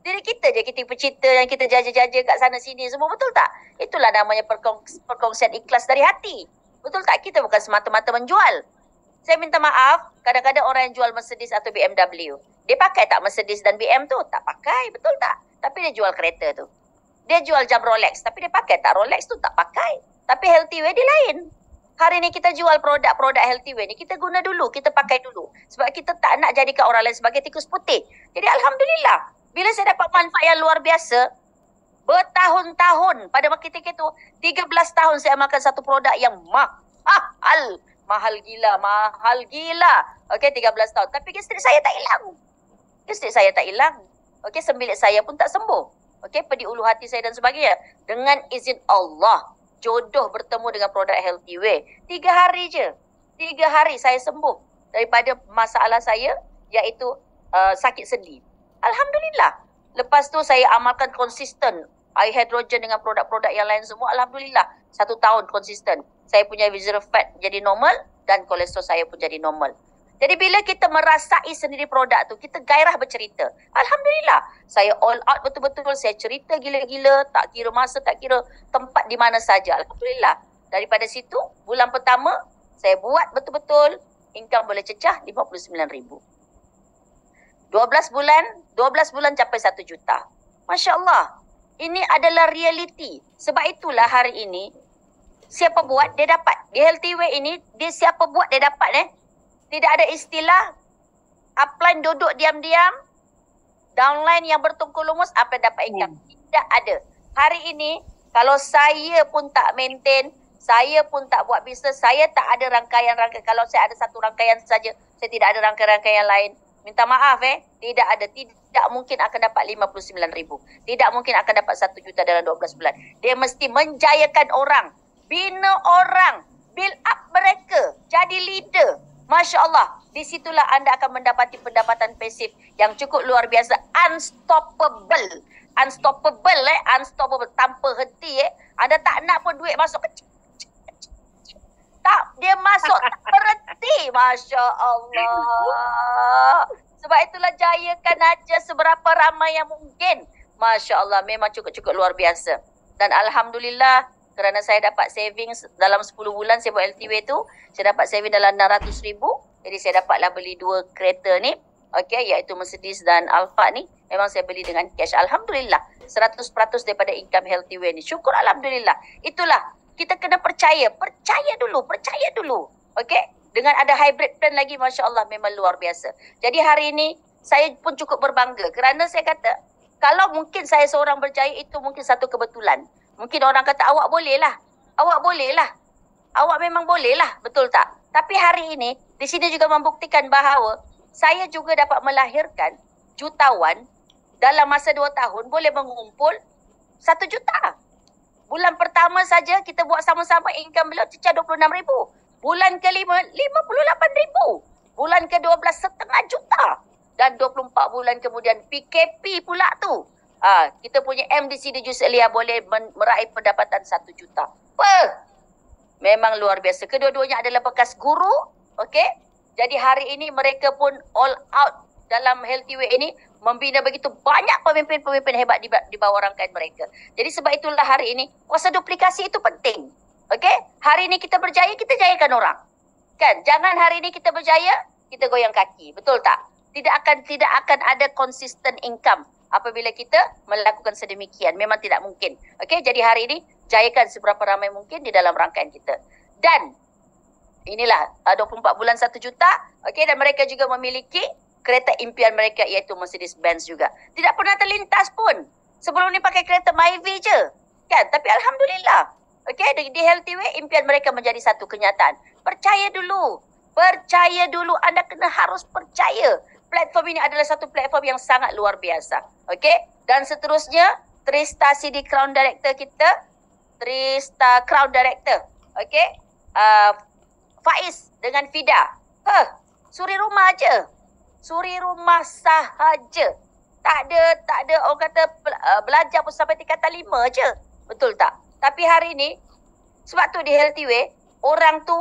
Diri kita je kita pencipta yang kita jaja-jaja kat sana sini semua, betul tak? Itulah namanya perkongsian ikhlas dari hati. Betul tak? Kita bukan semata-mata menjual. Saya minta maaf, kadang-kadang orang yang jual Mercedes atau BMW, dia pakai tak Mercedes dan BM tu? Tak pakai, betul tak? Tapi dia jual kereta tu. Dia jual jam Rolex, tapi dia pakai tak Rolex tu? Tak pakai. Tapi Healthyway dia lain. Hari ni kita jual produk-produk Healthyway ni, kita guna dulu, kita pakai dulu. Sebab kita tak nak jadikan orang lain sebagai tikus putih. Jadi Alhamdulillah. Bila saya dapat manfaat yang luar biasa, bertahun-tahun pada marketing itu, 13 tahun saya amalkan satu produk yang mahal. Mahal gila. Okey, 13 tahun. Tapi gastrik saya tak hilang. Okey, sembilit saya pun tak sembuh. Okey, pedi ulu hati saya dan sebagainya. Dengan izin Allah, jodoh bertemu dengan produk Healthyway. 3 hari je. 3 hari saya sembuh daripada masalah saya, iaitu sakit sendi. Alhamdulillah. Lepas tu saya amalkan konsisten. Air hidrogen dengan produk-produk yang lain semua. Alhamdulillah. 1 tahun konsisten. Saya punya visceral fat jadi normal dan kolesterol saya pun jadi normal. Jadi bila kita merasai sendiri produk tu, kita gairah bercerita. Alhamdulillah. Saya all out betul-betul. Saya cerita gila-gila. Tak kira masa, tak kira tempat di mana saja. Alhamdulillah. Daripada situ, bulan pertama, saya buat betul-betul. Income boleh cecah 59,000. 12 bulan capai 1 juta. Masya Allah. Ini adalah realiti. Sebab itulah hari ini, siapa buat, dia dapat. Di Healthyway ini, dia siapa buat, dia dapat. Tidak ada istilah upline duduk diam-diam, downline yang bertungku lumus, apa yang dapat income? Tidak ada. Hari ini, kalau saya pun tak maintain, saya pun tak buat bisnes, saya tak ada rangkaian-rangkaian. Kalau saya ada satu rangkaian saja, saya tidak ada rangkaian-rangkaian lain. Minta maaf tidak ada. Tidak mungkin akan dapat 59,000. Tidak mungkin akan dapat 1 juta dalam 12 bulan. Dia mesti menjayakan orang, bina orang, build up mereka, jadi leader. Masya Allah, di situlah anda akan mendapati pendapatan pasif yang cukup luar biasa, unstoppable. Unstoppable, tanpa henti Anda tak nak pun duit masuk tak, dia masuk tak berhenti. Masya Allah. Sebab itulah jayakan aja seberapa ramai yang mungkin. Masya Allah, memang cukup-cukup luar biasa. Dan Alhamdulillah, kerana saya dapat savings dalam 10 bulan saya buat LTW tu, saya dapat saving dalam 600,000. Jadi saya dapatlah beli 2 kereta ni. Okey, iaitu Mercedes dan Alphard ni. Memang saya beli dengan cash. Alhamdulillah, 100% daripada income LTW ni. Syukur Alhamdulillah. Itulah, kita kena percaya. Percaya dulu. Okey? Dengan ada hybrid plan lagi, Masya Allah, memang luar biasa. Jadi hari ini, saya pun cukup berbangga. Kerana saya kata, kalau mungkin saya seorang berjaya, itu mungkin satu kebetulan. Mungkin orang kata, awak boleh lah. Awak memang boleh lah. Betul tak? Tapi hari ini, di sini juga membuktikan bahawa saya juga dapat melahirkan jutawan dalam masa 2 tahun boleh mengumpul 1 juta. Bulan pertama saja kita buat sama-sama income beliau cecah 26,000. Bulan ke-5, 58,000. Bulan ke-12, setengah juta. Dan 24 bulan kemudian PKP pula tu. Kita punya MDC di Jus Elia boleh meraih pendapatan 1 juta. Memang luar biasa. Kedua-duanya adalah bekas guru. Okey? Jadi hari ini mereka pun all out dalam Healthy Way ini membina begitu banyak pemimpin-pemimpin hebat di bawah rangkaian mereka. Jadi sebab itulah hari ini kuasa duplikasi itu penting. Okey? Hari ini kita berjaya, kita jayakan orang. Kan? Jangan hari ini kita berjaya, kita goyang kaki. Betul tak? Tidak akan ada consistent income apabila kita melakukan sedemikian. Memang tidak mungkin. Okey? Jadi hari ini jayakan seberapa ramai mungkin di dalam rangkaian kita. Dan inilah 24 bulan 1 juta. Okey, dan mereka juga memiliki kereta impian mereka iaitu Mercedes-Benz juga. Tidak pernah terlintas pun. Sebelum ni pakai kereta Myvi je. Kan? Tapi Alhamdulillah. Okey, di Healthy Way impian mereka menjadi satu kenyataan. Percaya dulu. Anda harus percaya. Platform ini adalah satu platform yang sangat luar biasa. Okey? Dan seterusnya, Trista CD Crown Director kita. Trista Crown Director. Okey? Faiz dengan Fida. Suri rumah je. Suri rumah sahaja. Tak ada orang kata belajar pun sampai tingkatan 5 je. Betul tak? Tapi hari ni, sebab tu di Healthy Way, orang tu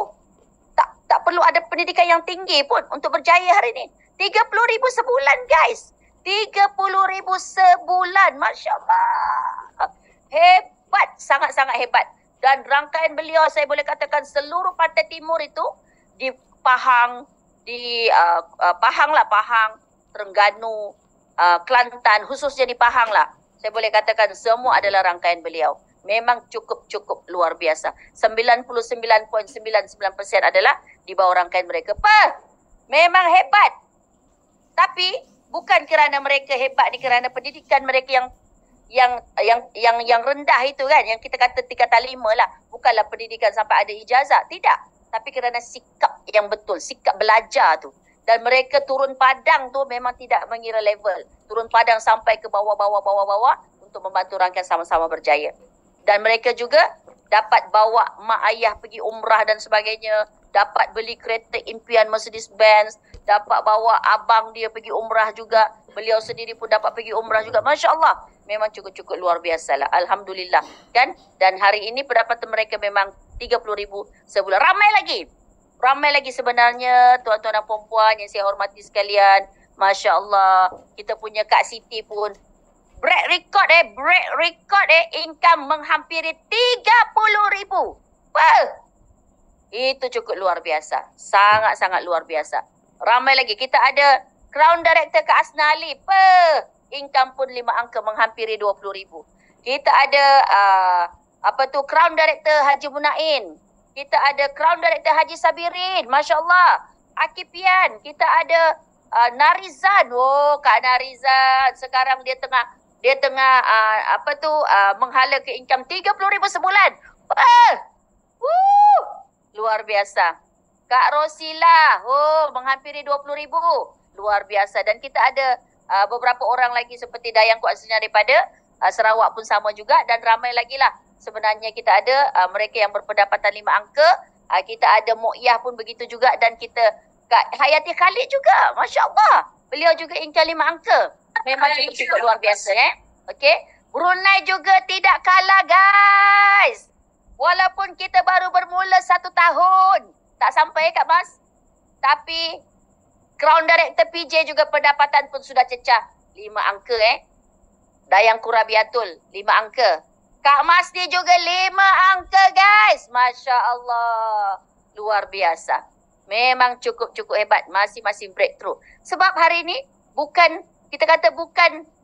tak perlu ada pendidikan yang tinggi pun untuk berjaya hari ni. 30,000 sebulan guys. 30,000 sebulan. Masya Allah. Hebat. Sangat-sangat hebat. Dan rangkaian beliau saya boleh katakan seluruh pantai timur itu di Pahang, Pahang, Terengganu, Kelantan, khususnya di Pahang lah. Saya boleh katakan semua adalah rangkaian beliau. Memang cukup luar biasa. 99.99% adalah di bawah rangkaian mereka. Memang hebat. Tapi bukan kerana mereka hebat ni, kerana pendidikan mereka yang rendah itu kan, yang kita kata tingkatan 5 lah. Bukanlah pendidikan sampai ada ijazah, tidak. Tapi kerana sikap yang betul, sikap belajar tu. Dan mereka turun padang tu memang tidak mengira level. Turun padang sampai ke bawah untuk membantu rangkaian sama-sama berjaya. Dan mereka juga dapat bawa mak ayah pergi umrah dan sebagainya. Dapat beli kereta impian Mercedes-Benz. Dapat bawa abang dia pergi umrah juga. Beliau sendiri pun dapat pergi umrah juga. Masya Allah. Memang cukup lah. Alhamdulillah. Alhamdulillah. Kan? Dan hari ini pendapatan mereka memang 30,000 sebulan. Ramai lagi sebenarnya tuan-tuan dan puan-puan yang saya hormati sekalian. Masya Allah. Kita punya Kak Siti pun break record income menghampiri 30,000. Itu cukup luar biasa. Sangat-sangat luar biasa. Ramai lagi. Kita ada Crown Director Kak Asna Ali. Income pun 5 angka menghampiri 20,000. Kita ada Crown Director Haji Munain. Kita ada Crown Director Haji Sabirin. Masya Allah. Akipian. Kita ada Narizan. Oh, Kak Narizan sekarang dia tengah menghala ke income 30,000 sebulan. Luar biasa. Kak Rosila, menghampiri 20,000. Luar biasa. Dan kita ada beberapa orang lagi seperti Dayang Kuat Senyap daripada Sarawak pun sama juga, dan ramai lagi lah. Sebenarnya kita ada mereka yang berpendapatan 5 angka. Kita ada Mu'yah pun begitu juga, dan kita Kak Hayati Khalid juga. Masya Allah. Beliau juga income 5 angka. Memang cukup luar biasa Okey. Brunei juga tidak kalah guys. Walaupun kita baru bermula 1 tahun. Tak sampai Kak Mas. Tapi Crown Director PJ juga pendapatan pun sudah cecah 5 angka Dayang Kurabiatul 5 angka. Kak Masdi juga 5 angka guys. Masya Allah. Luar biasa. Memang cukup hebat. Masing-masing breakthrough. Sebab hari ini bukan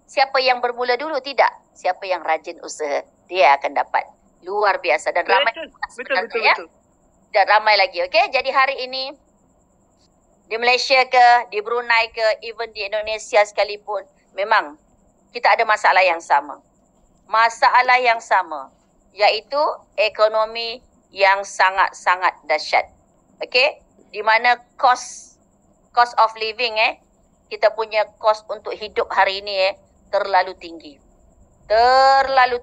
siapa yang bermula dulu, tidak. Siapa yang rajin usaha, dia akan dapat. Luar biasa. Dan ramai betul. Dan ramai lagi. Okey. Jadi hari ini di Malaysia ke, di Brunei ke, even di Indonesia sekalipun, memang kita ada masalah yang sama. Masalah yang sama, iaitu ekonomi yang sangat-sangat dahsyat. Okey? Di mana cost of living kita punya cost untuk hidup hari ini terlalu tinggi. Terlalu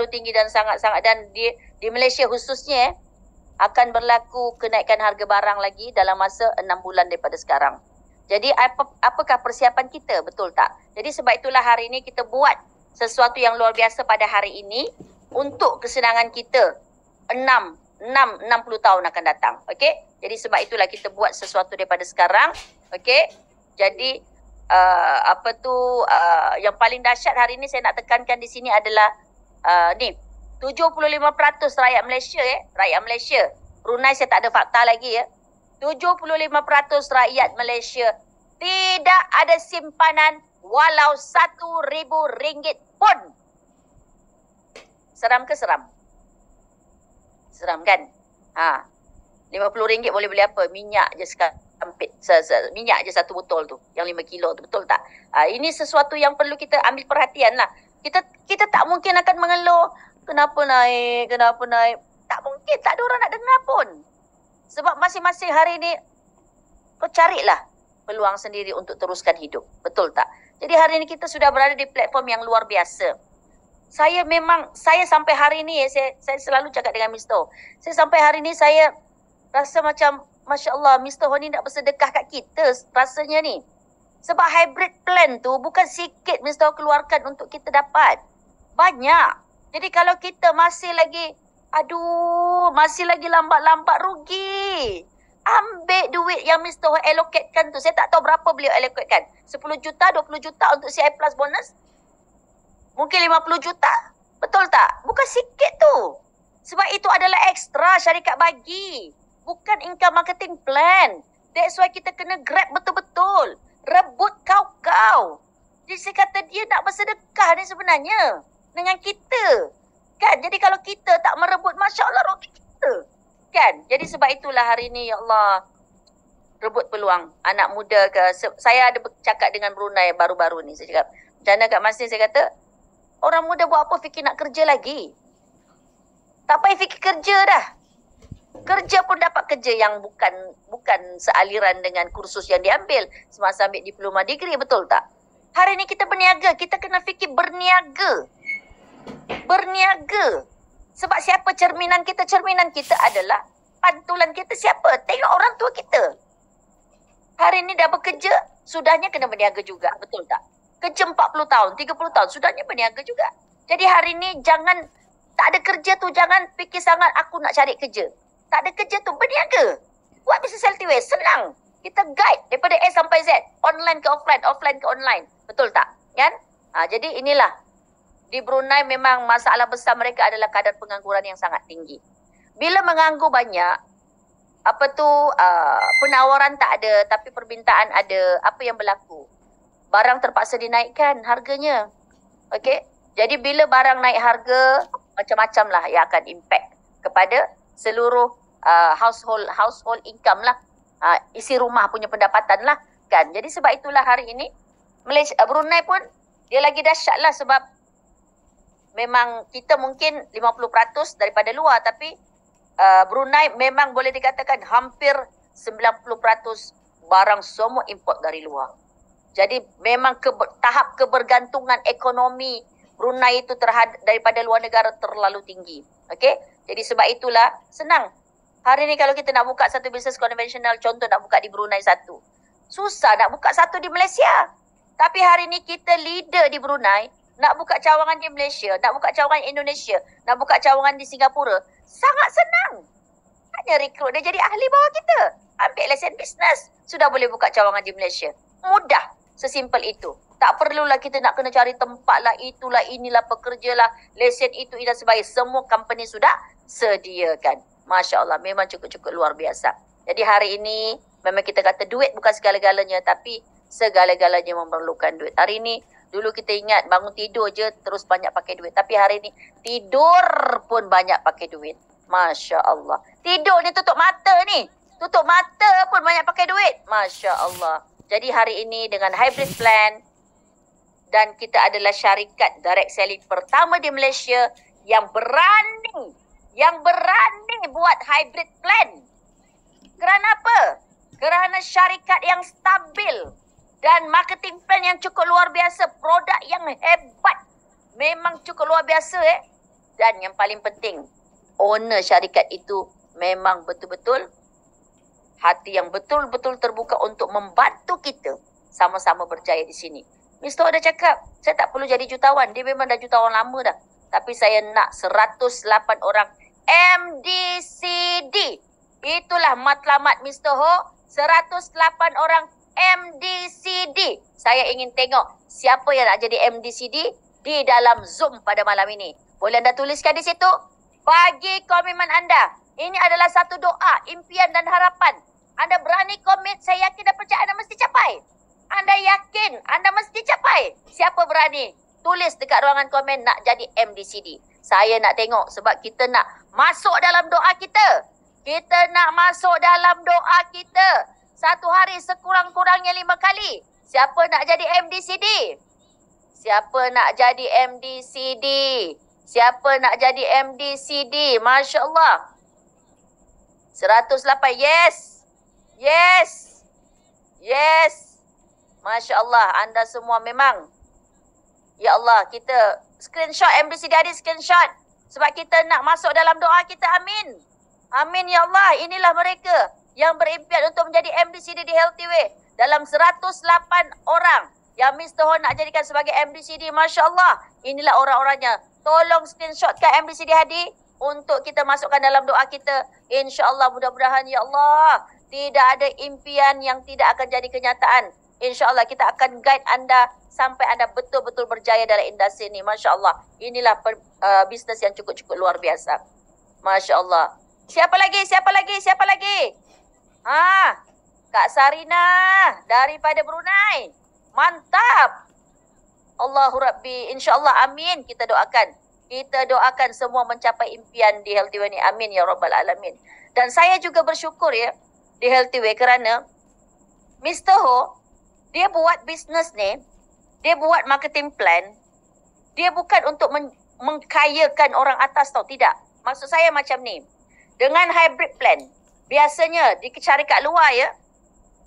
tinggi dan sangat-sangat, dan di Malaysia khususnya akan berlaku kenaikan harga barang lagi dalam masa 6 bulan daripada sekarang. Jadi apakah persiapan kita, betul tak? Jadi sebab itulah hari ini kita buat sesuatu yang luar biasa pada hari ini untuk kesenangan kita 60 tahun akan datang. Okey? Jadi sebab itulah kita buat sesuatu daripada sekarang. Okey? Jadi yang paling dahsyat hari ini saya nak tekankan di sini adalah 75% rakyat Malaysia rakyat Malaysia. Brunei saya tak ada fakta lagi 75% rakyat Malaysia tidak ada simpanan walau RM1,000 pun. Seram ke seram? Seram kan? RM50 boleh beli apa? Minyak je sekampit. Minyak je 1 botol tu. Yang 5 kilo tu. Betul tak? Ini sesuatu yang perlu kita ambil perhatian lah. Kita tak mungkin akan mengeluh. Kenapa naik? Tak mungkin. Tak ada orang nak dengar pun. Sebab masing-masing hari ni kau carilah peluang sendiri untuk teruskan hidup. Betul tak? Jadi hari ni kita sudah berada di platform yang luar biasa. Saya sampai hari ni saya selalu cakap dengan Mr. Ho. Saya sampai hari ni saya rasa macam Masya Allah, Mr. Ho ni nak bersedekah kat kita rasanya ni. Sebab hybrid plan tu bukan sikit Mr. Ho keluarkan untuk kita dapat. Banyak. Jadi kalau kita masih lagi lambat-lambat rugi. Ambil duit yang Mr. Ho allocatekan tu. Saya tak tahu berapa beliau allocatekan. 10 juta, 20 juta untuk CI Plus bonus. Mungkin 50 juta. Betul tak? Bukan sikit tu. Sebab itu adalah ekstra syarikat bagi. Bukan income marketing plan. That's why kita kena grab betul-betul. Rebut kau. Jadi saya kata dia nak bersedekah ni sebenarnya. Dengan kita. Kan? Jadi kalau kita tak merebut, Masya Allah rugi kita. Kan? Jadi sebab itulah hari ni, ya Allah, rebut peluang. Anak muda ke. Saya ada bercakap dengan Brunei baru-baru ni. Saya cakap, macam mana Kak Masni, saya kata, orang muda buat apa fikir nak kerja lagi? Tak payah fikir kerja dah. Kerja pun dapat kerja yang bukan sealiran dengan kursus yang diambil semasa ambil diploma degree, betul tak? Hari ni kita berniaga, kita kena fikir berniaga. Berniaga. Sebab siapa cerminan kita? Cerminan kita adalah pantulan kita siapa? Tengok orang tua kita. Hari ni dah bekerja, sudahnya kena berniaga juga, betul tak? Kerja 40 tahun, 30 tahun, sudahnya berniaga juga. Jadi hari ni jangan, tak ada kerja tu jangan fikir sangat aku nak cari kerja. Tak ada kerja tu, berniaga. Buat bisnes LTW, senang. Kita guide daripada A sampai Z. Online ke offline, offline ke online. Betul tak? Kan? Jadi inilah. Di Brunei memang masalah besar mereka adalah kadar pengangguran yang sangat tinggi. Bila menganggur banyak, penawaran tak ada tapi permintaan ada. Apa yang berlaku? Barang terpaksa dinaikkan harganya. Okey? Jadi bila barang naik harga, macam-macam lah yang akan impact kepada seluruh household income lah. Isi rumah punya pendapatan lah. diberikan. Jadi sebab itulah hari ini Malaysia, Brunei pun dia lagi dahsyat lah sebab memang kita mungkin 50% daripada luar, tapi Brunei memang boleh dikatakan hampir 90% barang semua import dari luar. Jadi memang tahap kebergantungan ekonomi Brunei itu daripada luar negara terlalu tinggi. Okey? Jadi sebab itulah senang. Hari ni kalau kita nak buka satu bisnes konvensional, contoh nak buka di Brunei satu. Susah nak buka satu di Malaysia. Tapi hari ni kita leader di Brunei, nak buka cawangan di Malaysia, nak buka cawangan di Indonesia, nak buka cawangan di Singapura, sangat senang. Hanya rekrut dia jadi ahli bawah kita. Ambil lesen bisnes, sudah boleh buka cawangan di Malaysia. Mudah, sesimpel itu. Tak perlulah kita nak kena cari tempat lah, itulah, inilah, pekerja lah, lesen itu, dan sebagainya. Semua company sudah sediakan. Masya Allah, memang cukup-cukup luar biasa. Jadi hari ini, memang kita kata duit bukan segala-galanya, tapi segala-galanya memerlukan duit. Hari ini, dulu kita ingat bangun tidur je terus banyak pakai duit. Tapi hari ini, tidur pun banyak pakai duit. Masya Allah. Tidur ni tutup mata ni. Tutup mata pun banyak pakai duit. Masya Allah. Jadi hari ini dengan hybrid plan, dan kita adalah syarikat direct selling pertama di Malaysia yang berani buat hybrid plan. Kerana apa? Kerana syarikat yang stabil dan marketing plan yang cukup luar biasa, produk yang hebat, memang cukup luar biasa Dan yang paling penting, owner syarikat itu memang betul-betul hati yang betul-betul terbuka untuk membantu kita sama-sama berjaya di sini. Mr. Ho dah cakap, saya tak perlu jadi jutawan. Dia memang dah jutawan lama dah. Tapi saya nak 108 orang MDCD. Itulah matlamat Mr. Ho. 108 orang MDCD. Saya ingin tengok siapa yang nak jadi MDCD di dalam Zoom pada malam ini. Boleh anda tuliskan di situ? Bagi komitmen anda. Ini adalah satu doa, impian dan harapan. Anda berani komit, saya yakin dan percaya anda mesti capai. Anda yakin, anda mesti capai. Siapa berani? Tulis dekat ruangan komen nak jadi MDCD. Saya nak tengok sebab kita nak masuk dalam doa kita. Kita nak masuk dalam doa kita. Satu hari sekurang-kurangnya 5 kali. Siapa nak jadi MDCD? Siapa nak jadi MDCD? Siapa nak jadi MDCD? Masya Allah. 108. Yes. Yes. Yes. Masya Allah. Anda semua memang. Ya Allah, kita screenshot MDCD ada screenshot. Sebab kita nak masuk dalam doa kita. Amin. Amin ya Allah. Inilah mereka yang berimpian untuk menjadi MDCD di Healthy Way. Dalam 108 orang yang Mr. Ho nak jadikan sebagai MDCD. Masya Allah. Inilah orang-orangnya. Tolong screenshotkan MDCD Hadi untuk kita masukkan dalam doa kita. InsyaAllah mudah-mudahan ya Allah. Tidak ada impian yang tidak akan jadi kenyataan. InsyaAllah kita akan guide anda sampai anda betul-betul berjaya dalam industri ini. Masya Allah. Inilah bisnes yang cukup-cukup luar biasa. Masya Allah. Siapa lagi? Siapa lagi? Siapa lagi? Kak Sarina daripada Brunei. Mantap. Allahu Rabbi. InsyaAllah amin. Kita doakan. Kita doakan semua mencapai impian di Healthy Way ni. Amin ya Rabbal Alamin. Dan saya juga bersyukur ya di Healthy Way kerana Mr. Ho, dia buat bisnes ni, dia buat marketing plan, dia bukan untuk mengkayakan orang atas tau. Tidak. Maksud saya macam ni. Dengan hybrid plan, biasanya di syarikat luar ya,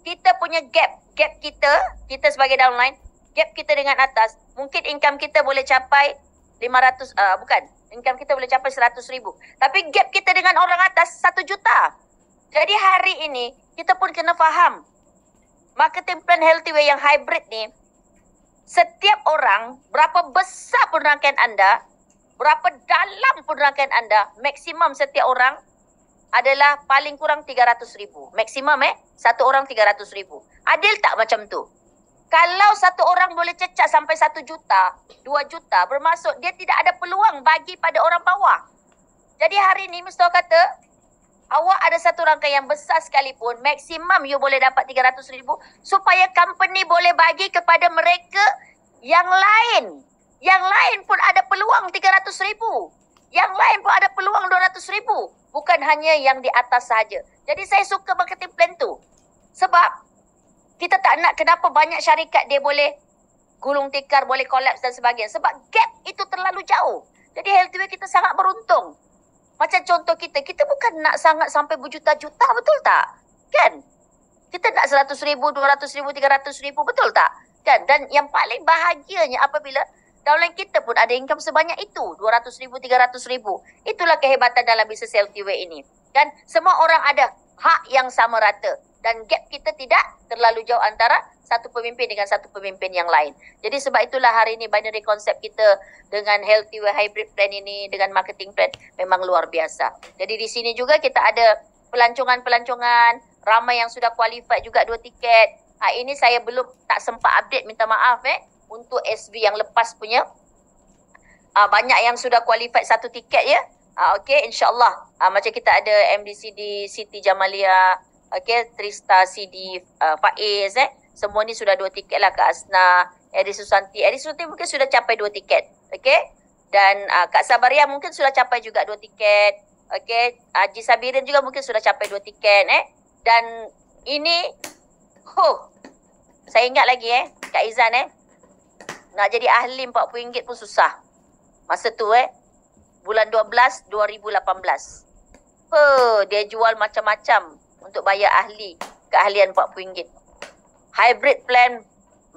kita punya gap kita sebagai downline, gap kita dengan atas, mungkin income kita boleh capai 500, income kita boleh capai 100,000. Tapi gap kita dengan orang atas 1 juta. Jadi hari ini, kita pun kena faham, marketing plan Healthy Way yang hybrid ni, setiap orang, berapa besar pun rangkaian anda, berapa dalam pun rangkaian anda, maksimum setiap orang adalah paling kurang 300,000. Maksimum satu orang 300,000. Adil tak macam tu? Kalau satu orang boleh cecah sampai 1 juta, 2 juta, bermaksud dia tidak ada peluang bagi pada orang bawah. Jadi hari ni Mr. kata, awak ada satu rangkaian besar sekalipun, maksimum you boleh dapat 300,000 supaya company boleh bagi kepada mereka yang lain. Yang lain pun ada peluang 300,000. Yang lain pun ada peluang 200,000. Bukan hanya yang di atas sahaja. Jadi saya suka marketing plan tu. Sebab Kita tak nak kenapa banyak syarikat dia boleh gulung tikar, boleh kolaps dan sebagainya. Sebab gap itu terlalu jauh. Jadi Healthway kita sangat beruntung. Macam contoh kita bukan nak sangat sampai berjuta-juta, betul tak? Kan? Kita nak 100,000, 200,000, 300,000, betul tak? Kan? Dan yang paling bahagianya apabila downline kita pun ada income sebanyak itu, 200,000, 300,000. Itulah kehebatan dalam bisnes Healthway ini. Dan semua orang ada hak yang sama rata. Dan gap kita tidak terlalu jauh antara satu pemimpin dengan satu pemimpin yang lain. Jadi sebab itulah hari ini binary konsep kita dengan Healthway hybrid plan ini, dengan marketing plan memang luar biasa. Jadi di sini juga kita ada pelancongan-pelancongan, ramai yang sudah qualified juga 2 tiket. Ini saya belum tak sempat update, minta maaf untuk SB yang lepas punya. Banyak yang sudah qualified 1 tiket ya. Okey, insyaAllah. Macam kita ada MDC di Siti Jamalia, okey, Trista CD Faiz semua ni sudah 2 tiket lah. Kak Asna, Eri Susanti. Eri Susanti mungkin sudah capai 2 tiket. Okey. Dan Kak Sabaria mungkin sudah capai juga 2 tiket. Okey. Haji Sabirin juga mungkin sudah capai 2 tiket. Dan ini, saya ingat lagi Kak Izan nak jadi ahli RM40 pun susah. Masa tu bulan 12 2018. Dia jual macam-macam untuk bayar ahli keahlian RM40. Hybrid plan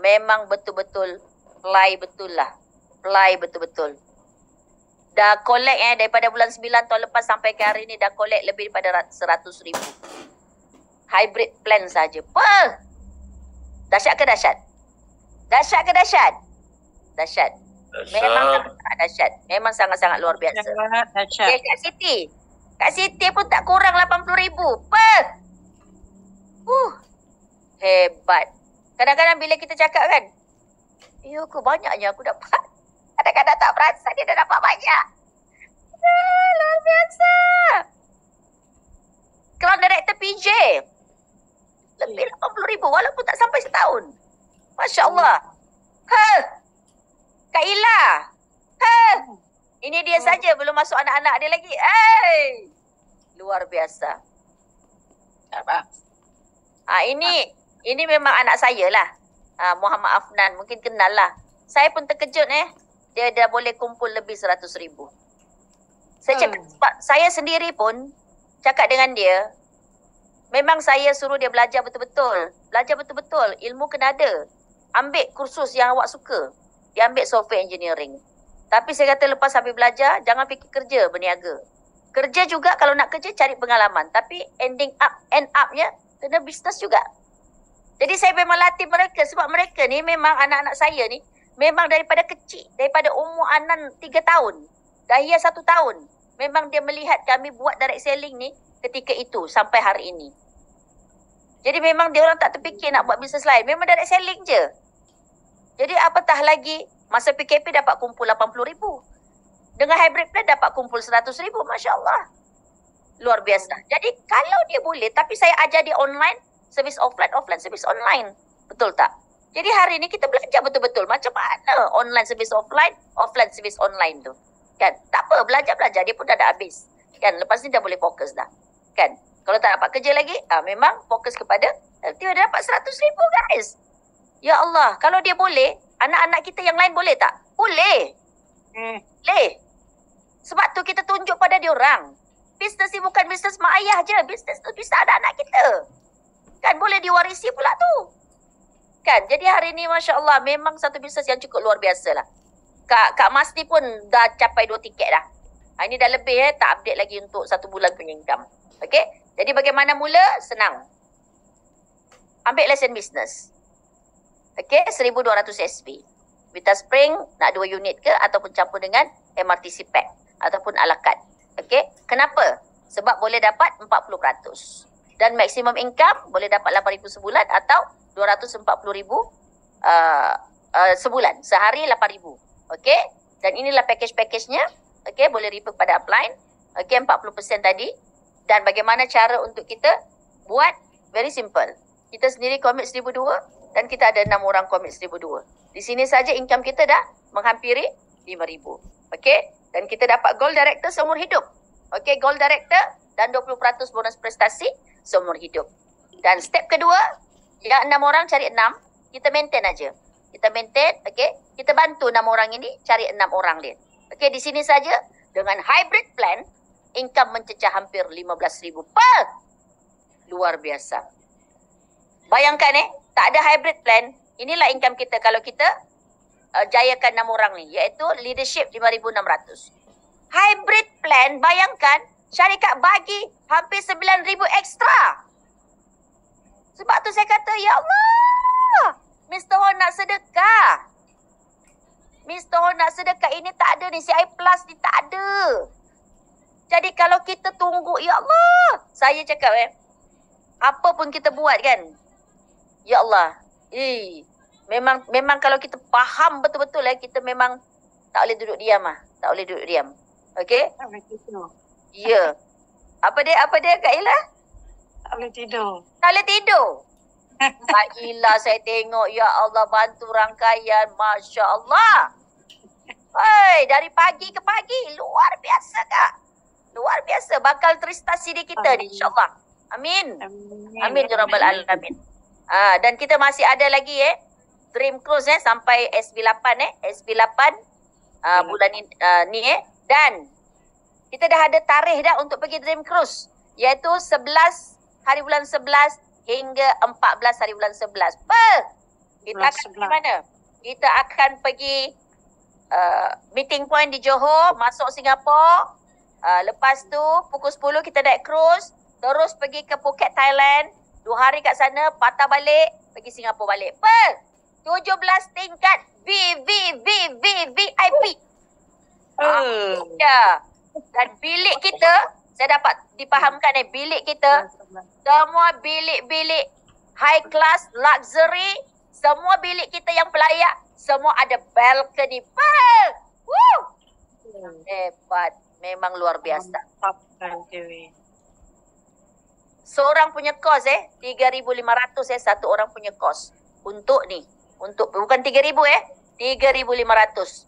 memang betul-betul fly betul lah. Fly betul-betul. Dah collect daripada bulan 9 tahun lepas sampai ke hari ni dah collect lebih daripada 100,000. Hybrid plan saja. Dahsyat ke dahsyat? Dahsyat ke dahsyat? Dahsyat. Memang sangat dahsyat. Memang sangat-sangat luar biasa. Dahsyat. Okay, Kak Siti. Kak Siti pun tak kurang 80,000. Hebat. Kadang-kadang bila kita cakap kan, aku banyaknya aku dapat. Kadang-kadang tak perasan dia dah dapat banyak. Luar biasa. Crown Director PJ. Lebih 80,000 walaupun tak sampai setahun. Masya Allah. Kak Ila. Ini dia saja, belum masuk anak-anak dia lagi. Luar biasa. Ini memang anak saya lah. Muhammad Afnan, mungkin kenal lah. Saya pun terkejut dia dah boleh kumpul lebih 100,000. Saya cakap, sebab saya sendiri pun cakap dengan dia, memang saya suruh dia belajar betul-betul. Belajar betul-betul, ilmu kena ada. Ambil kursus yang awak suka. Dia ambil software engineering. Tapi saya kata lepas habis belajar, jangan fikir kerja, berniaga. Kerja juga kalau nak kerja cari pengalaman. Tapi end up-nya kena bisnes juga. Jadi saya memang latih mereka sebab mereka ni memang anak-anak saya ni memang daripada kecil, daripada umur anak 3 tahun, Dahlia 1 tahun. Memang dia melihat kami buat direct selling ni ketika itu sampai hari ini. Jadi memang dia orang tak terfikir nak buat bisnes lain. Memang direct selling je. Jadi apatah lagi masa PKP dapat kumpul 80,000. Dengan hybrid plan dapat kumpul 100,000. Masya Allah. Luar biasa. Jadi kalau dia boleh, tapi saya ajar dia online, servis offline, offline servis online. Betul tak? Jadi hari ni kita belajar betul-betul macam mana online servis offline, offline servis online tu. Kan? Tak apa, belajar-belajar dia pun dah habis. Kan? Lepas ni dah boleh fokus dah. Kan? Kalau tak dapat kerja lagi, memang fokus kepada dia dah dapat 100,000 guys. Ya Allah, kalau dia boleh, anak-anak kita yang lain boleh tak? Boleh. Boleh. Sebab tu kita tunjuk pada dia orang. Bisnes ni bukan bisnes mak ayah je. Bisnes tu bisa ada anak kita. Kan boleh diwarisi pula tu. Kan? Jadi hari ni Masya Allah memang satu bisnes yang cukup luar biasa lah. Kak Mas ni pun dah capai 2 tiket dah. Ini dah lebih tak update lagi untuk 1 bulan punya income. Okay? Jadi bagaimana mula? Senang. Ambil lesen bisnes. Okay? 1,200 SP. Vita Spring nak 2 unit ke ataupun campur dengan MRTC pack ataupun a la carte. Okay? Kenapa? Sebab boleh dapat 40%. Dan maksimum income boleh dapat 8,000 sebulan atau 240,000 sebulan. Sehari 8,000. Okey? Dan inilah package-packagenya. Okey? Boleh refer pada upline. Okey? 40% tadi. Dan bagaimana cara untuk kita buat? Very simple. Kita sendiri commit 1,200 dan kita ada 6 orang commit 1,200. Di sini saja income kita dah menghampiri 5,000. Okey? Dan kita dapat Gold Director seumur hidup. Okey? Gold Director dan 20% bonus prestasi seumur hidup. Dan step kedua, Yang 6 orang cari 6. Kita maintain aja. Kita maintain, okay. Kita bantu 6 orang ini cari 6 orang dia. Okay, di sini saja dengan hybrid plan, income mencecah hampir 15,000 per. Luar biasa. Bayangkan tak ada hybrid plan. Inilah income kita kalau kita jayakan 6 orang ni, iaitu leadership 5,600. Hybrid plan, bayangkan syarikat bagi hampir 9,000 ekstra. Sebab tu saya kata, ya Allah, Mr. Ho nak sedekah. Mr. Ho nak sedekah, ini tak ada ni, CI Plus ni tak ada. Jadi kalau kita tunggu, ya Allah, saya cakap apa pun kita buat kan, ya Allah, memang kalau kita faham betul-betul kita memang tak boleh duduk diam tak boleh duduk diam. Okey? Ya. Apa dia Kak Ila? Tak boleh tidur. Tak boleh tidur. Kak Ila saya tengok, ya Allah, bantu rangkaian, Masya Allah. Hei, dari pagi ke pagi, luar biasa Kak. Luar biasa, bakal teristasi di kita ni, insyaAllah. Amin. Amin ya Rabbal Alamin. Dan kita masih ada lagi Dream Cruise sampai SB8 SB8 bulan ni dan kita dah ada tarikh dah untuk pergi Dream Cruise, iaitu 11 hari bulan 11 hingga 14 hari bulan 11. Kita akan pergi mana? Kita akan pergi meeting point di Johor, masuk Singapura. Lepas tu pukul 10 kita naik cruise, terus pergi ke Phuket, Thailand. 2 hari kat sana, patah balik, pergi Singapura balik. 17 tingkat VIP. Ya. Dan bilik kita, saya dapat dipahamkan bilik kita, semua bilik-bilik high class, luxury, semua bilik kita yang pelayak, semua ada balcony. Hebat. Memang luar biasa. Seorang punya kos 3,500 satu orang punya kos. Untuk ni. Untuk bukan 3,000 3,500.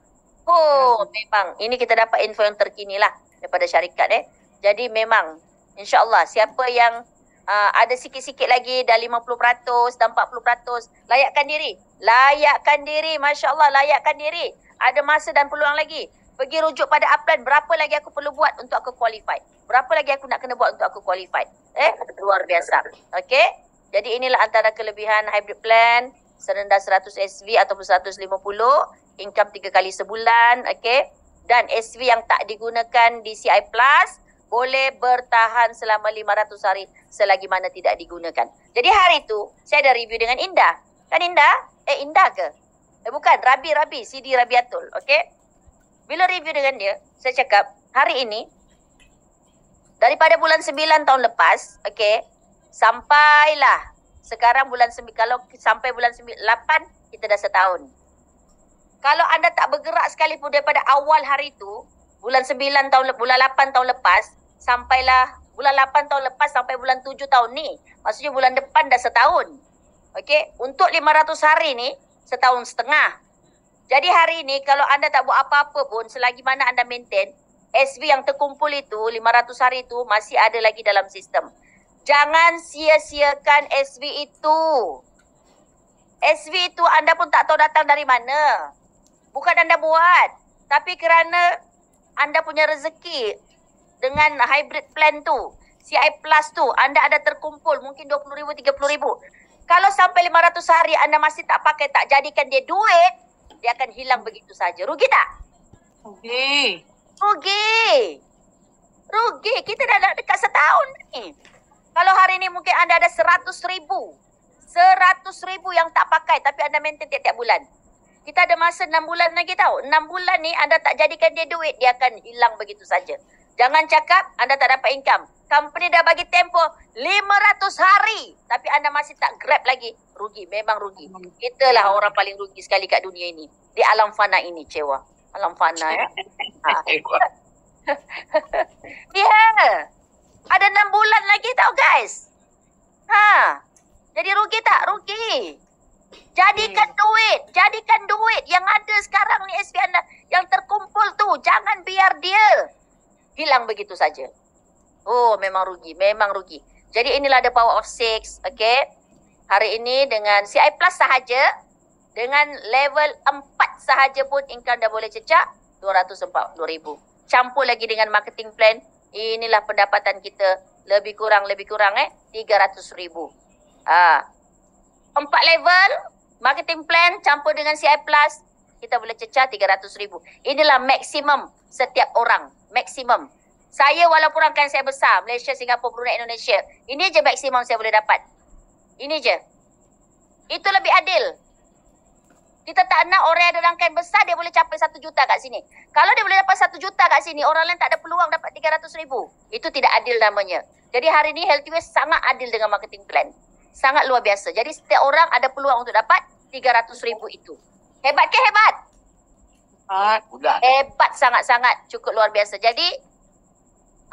Memang ini kita dapat info yang terkini lah daripada syarikat Jadi memang insya-Allah siapa yang ada sikit-sikit lagi dah 50% dan 40%, layakkan diri. Layakkan diri, masya-Allah, layakkan diri. Ada masa dan peluang lagi. Pergi rujuk pada upline, berapa lagi aku perlu buat untuk aku qualified? Berapa lagi aku nak kena buat untuk aku qualified? Luar biasa. Okey? Jadi inilah antara kelebihan hybrid plan, serendah 100 SV ataupun 150, income 3 kali sebulan, okey? Dan SV yang tak digunakan di CI Plus boleh bertahan selama 500 hari selagi mana tidak digunakan. Jadi hari tu saya ada review dengan Indah. Kan Indah? Indah ke? Bukan, Rabi, CD Rabiatul, okey? Bila review dengan dia, saya cakap, hari ini, daripada bulan 9 tahun lepas, okey, sampailah sekarang bulan 9, kalau sampai bulan 8, kita dah setahun. Kalau anda tak bergerak sekalipun daripada awal hari tu, bulan 8 tahun lepas, sampailah bulan 8 tahun lepas sampai bulan 7 tahun ni, maksudnya bulan depan dah setahun. Okey, untuk 500 hari ni, setahun setengah. Jadi hari ini kalau anda tak buat apa-apa pun, selagi mana anda maintain, SV yang terkumpul itu, 500 hari itu masih ada lagi dalam sistem. Jangan sia-siakan SV itu. SV itu anda pun tak tahu datang dari mana. Bukan anda buat, tapi kerana anda punya rezeki dengan hybrid plan tu, CI Plus tu, anda ada terkumpul mungkin 20,000, 30,000. Kalau sampai 500 hari anda masih tak pakai, tak jadikan dia duit, dia akan hilang begitu saja. Rugi tak? Rugi. Kita dah dekat setahun ni. Kalau hari ni mungkin anda ada 100,000. 100,000 yang tak pakai tapi anda maintain tiap-tiap bulan. Kita ada masa 6 bulan lagi tahu. 6 bulan ni anda tak jadikan dia duit, dia akan hilang begitu saja. Jangan cakap anda tak dapat income. Company dah bagi tempoh 500 hari tapi anda masih tak grab lagi. Rugi, memang rugi. Italah orang paling rugi sekali kat dunia ini. Di alam fana ini, cewa. Alam fana Ada 6 bulan lagi tau guys. Jadi rugi tak? Rugi. Jadikan duit yang ada sekarang ni SV anda yang terkumpul tu, jangan biar dia hilang begitu saja. Memang rugi. Jadi inilah the power of 6, okay? Hari ini dengan CI Plus sahaja, dengan level 4 sahaja pun income dah boleh cecak RM240,000. Campur lagi dengan marketing plan, inilah pendapatan kita lebih kurang RM300,000. 4 level marketing plan campur dengan CI Plus, kita boleh cecah RM300,000. Inilah maksimum setiap orang, maksimum. Saya walaupun rangkaian saya besar, Malaysia, Singapura, Brunei, Indonesia, ini je maksimum saya boleh dapat. Ini je. Itu lebih adil. Kita tak nak orang yang ada rangkaian besar dia boleh capai 1 juta kat sini. Kalau dia boleh dapat 1 juta kat sini, orang lain tak ada peluang dapat 300,000. Itu tidak adil namanya. Jadi hari ini Healthy Way sangat adil dengan marketing plan. Sangat luar biasa. Jadi setiap orang ada peluang untuk dapat 300,000 itu. Hebat ke hebat? Hebat sangat-sangat. Cukup luar biasa. Jadi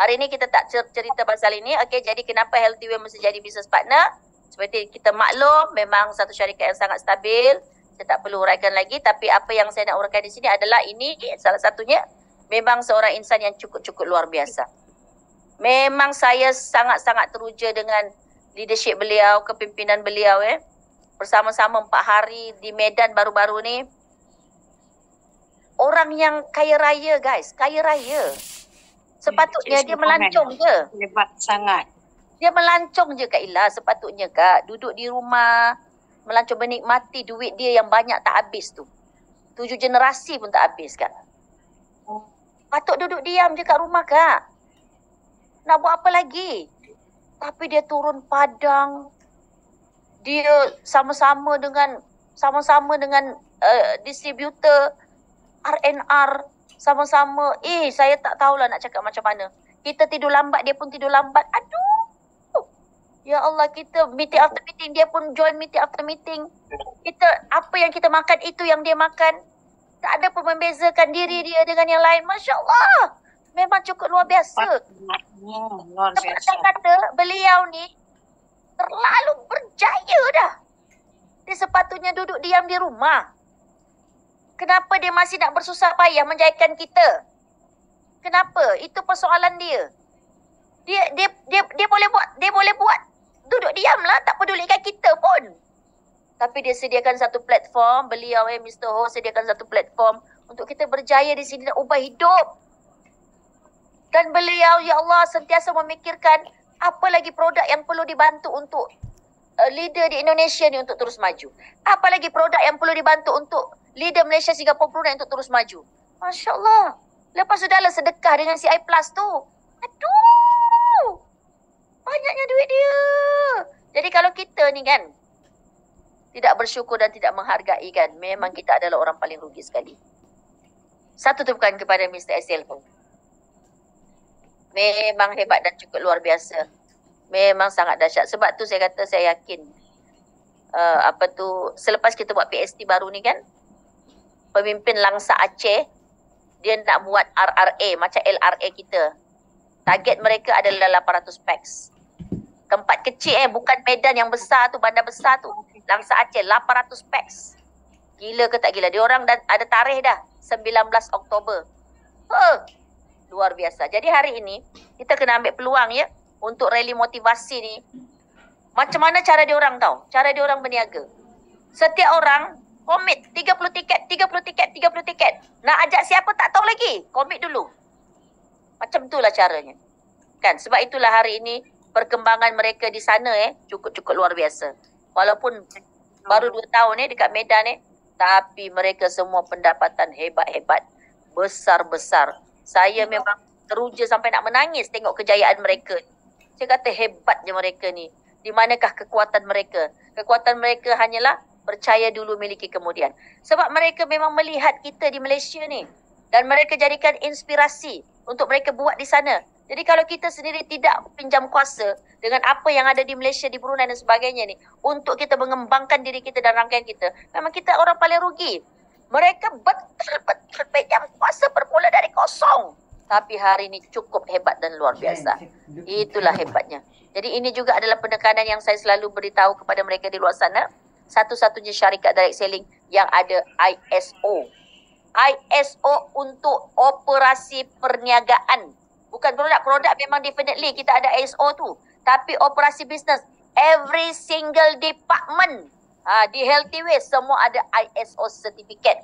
hari ini kita tak cerita pasal ini. Okey, jadi kenapa Healthy Way mesti jadi business partner? Seperti kita maklum, memang satu syarikat yang sangat stabil. Saya tak perlu uraikan lagi. Tapi apa yang saya nak uraikan di sini adalah ini salah satunya. Memang seorang insan yang cukup-cukup luar biasa. Memang saya sangat-sangat teruja dengan leadership beliau, kepimpinan beliau. Bersama-sama 4 hari di Medan baru-baru ni. Orang yang kaya raya guys, kaya raya. Sepatutnya dia melancong je. Hebat sangat. Dia melancong je Kak Ila, sepatutnya Kak. Duduk di rumah, melancong menikmati duit dia yang banyak tak habis tu. 7 generasi pun tak habis Kak. Patut duduk diam je kat rumah Kak. Nak buat apa lagi? Tapi dia turun padang. Dia sama-sama dengan distributor R&R. Sama-sama. Saya tak tahulah nak cakap macam mana. Kita tidur lambat, dia pun tidur lambat. Aduh. Ya Allah, kita meeting after meeting, dia pun join meeting after meeting. Kita, apa yang kita makan, itu yang dia makan. Tak ada pun membezakan diri dia dengan yang lain. Masya Allah. Memang cukup luar biasa. Luar biasa. Saya kata, beliau ni terlalu berjaya dah. Dia sepatutnya duduk diam di rumah. Kenapa dia masih nak bersusah payah menjayakan kita? Kenapa? Itu persoalan dia. Dia boleh buat duduk diamlah, tak pedulikan kita pun. Tapi dia sediakan satu platform, beliau Mr. Ho sediakan satu platform untuk kita berjaya di sini dan ubah hidup. Dan beliau, ya Allah, sentiasa memikirkan apa lagi produk yang perlu dibantu untuk leader di Indonesia ni untuk terus maju. Apa lagi produk yang perlu dibantu untuk leader Malaysia, Singapura, Brunei untuk terus maju. Masya Allah. Lepas sudahlah sedekah dengan CI Plus tu. Aduh. Banyaknya duit dia. Jadi kalau kita ni kan tidak bersyukur dan tidak menghargai kan, memang kita adalah orang paling rugi sekali. Satu tu bukan kepada Mr. SL pun. Memang hebat dan cukup luar biasa. Memang sangat dahsyat. Sebab tu saya kata saya yakin selepas kita buat PST baru ni kan, pemimpin Langsa Aceh dia nak buat RRA macam LRA kita. Target mereka adalah 800 packs. Tempat kecil bukan Medan yang besar tu, bandar besar tu. Langsa Aceh 800 packs. Gila ke tak gila? Dia orang dah ada tarikh dah 19 Oktober. Luar biasa. Jadi hari ini kita kena ambil peluang ya untuk rally motivasi ni. Macam mana cara dia orang tahu? Cara dia orang berniaga. Setiap orang komit 30 tiket. Nak ajak siapa tak tahu lagi. Komit dulu. Macam itulah caranya. Kan? Sebab itulah hari ini perkembangan mereka di sana cukup-cukup luar biasa. Walaupun baru 2 tahun dekat Medan tapi mereka semua pendapatan hebat-hebat. Besar-besar. Saya memang teruja sampai nak menangis tengok kejayaan mereka. Saya kata hebatnya mereka ni. Di manakah kekuatan mereka? Kekuatan mereka hanyalah percaya dulu, miliki kemudian. Sebab mereka memang melihat kita di Malaysia ni. Dan mereka jadikan inspirasi untuk mereka buat di sana. Jadi kalau kita sendiri tidak pinjam kuasa dengan apa yang ada di Malaysia, di Brunei dan sebagainya ni, untuk kita mengembangkan diri kita dan rangkaian kita, memang kita orang paling rugi. Mereka betul-betul pinjam kuasa bermula dari kosong. Tapi hari ini cukup hebat dan luar biasa. Itulah hebatnya. Jadi ini juga adalah penekanan yang saya selalu beritahu kepada mereka di luar sana. Satu-satunya syarikat direct selling yang ada ISO. ISO untuk operasi perniagaan. Bukan produk-produk, memang definitely kita ada ISO tu. Tapi operasi bisnes every single department di Healthy Way semua ada ISO certificate.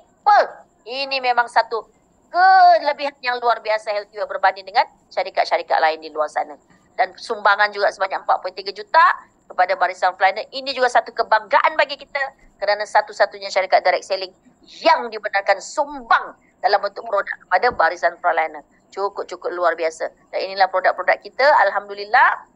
Ini memang satu kelebihan yang luar biasa Healthy Way berbanding dengan syarikat-syarikat lain di luar sana. Dan sumbangan juga sebanyak 4.3 juta kepada Barisan Frontliner. Ini juga satu kebanggaan bagi kita kerana satu-satunya syarikat direct selling yang dibenarkan sumbang dalam bentuk produk kepada Barisan Frontliner. Cukup luar biasa. Dan inilah produk-produk kita, alhamdulillah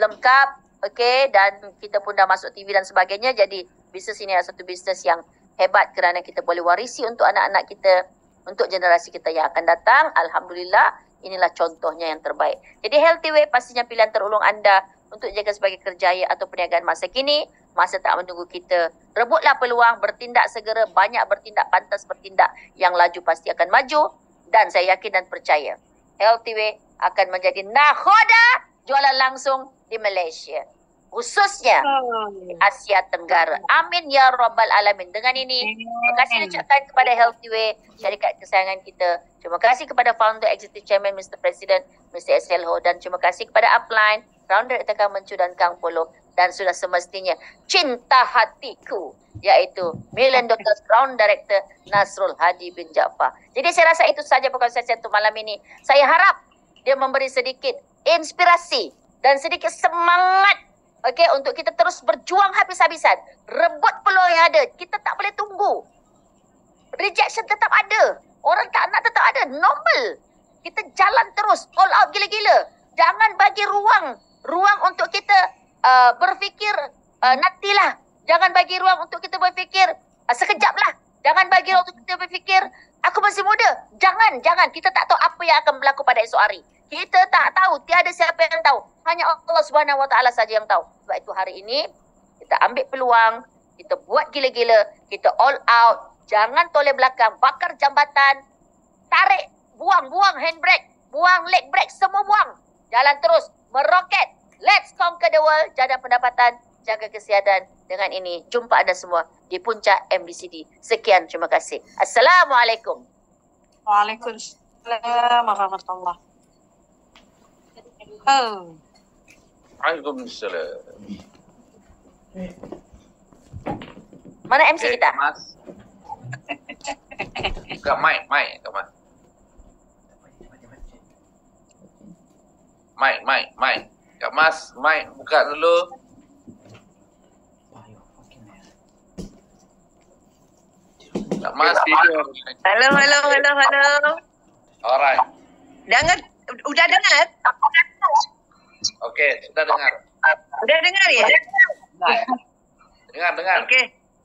lengkap, okey, dan kita pun dah masuk TV dan sebagainya. Jadi bisnes ini adalah satu bisnes yang hebat kerana kita boleh warisi untuk anak-anak kita, untuk generasi kita yang akan datang. Alhamdulillah, inilah contohnya yang terbaik. Jadi Healthy Way pastinya pilihan terulung anda untuk jaga sebagai kerjaya atau perniagaan masa kini. Masa tak menunggu kita. Rebutlah peluang, bertindak segera, banyak bertindak, pantas bertindak. Yang laju pasti akan maju. Dan saya yakin dan percaya Healthy Way akan menjadi nakhoda jualan langsung di Malaysia, khususnya di Asia Tenggara. Amin ya Rabbal Alamin. Dengan ini, terima kasih ucapkan kepada Healthy Way, syarikat kesayangan kita. Terima kasih kepada Founder Executive Chairman Mr. President Mr. SL Ho, dan terima kasih kepada Upline, Ground Director Kang Mencu dan Kang Polo, dan sudah semestinya cinta hatiku, iaitu Million Daughters Ground Director Nasrul Hadi bin Jaafar. Jadi saya rasa itu saja perkongsian saya untuk malam ini. Saya harap dia memberi sedikit inspirasi dan sedikit semangat, okey, untuk kita terus berjuang habis-habisan. Rebut peluang yang ada. Kita tak boleh tunggu. Rejection tetap ada. Orang tak nak tetap ada. Normal. Kita jalan terus. All out gila-gila. Jangan bagi ruang untuk kita berfikir nantilah. Jangan bagi ruang untuk kita berfikir sekejap lah. Jangan bagi ruang untuk kita berfikir aku masih muda. Jangan. Kita tak tahu apa yang akan berlaku pada esok hari. Kita tak tahu. Tiada siapa yang tahu. Hanya Allah Subhanahu Wa Taala saja yang tahu. Sebab itu hari ini kita ambil peluang, kita buat gila-gila, kita all out. Jangan toleh belakang, bakar jambatan, tarik, buang handbrake, buang leg brake, semua buang. Jalan terus, meroket. Let's conquer the world. Jaga pendapatan, jaga kesihatan. Dengan ini, jumpa anda semua di puncak MBCD. Sekian, terima kasih. Assalamualaikum. Waalaikumsalam warahmatullahi. Waalaikumsalam. Mana MC kita? Mas. Buka mic, Mas. Mic. Kak Mas, mic buka dulu. Kak Mas tidur. Halo. Alright. Udah dengar? Okey, sudah dengar. Udah dengar ya? Dengar.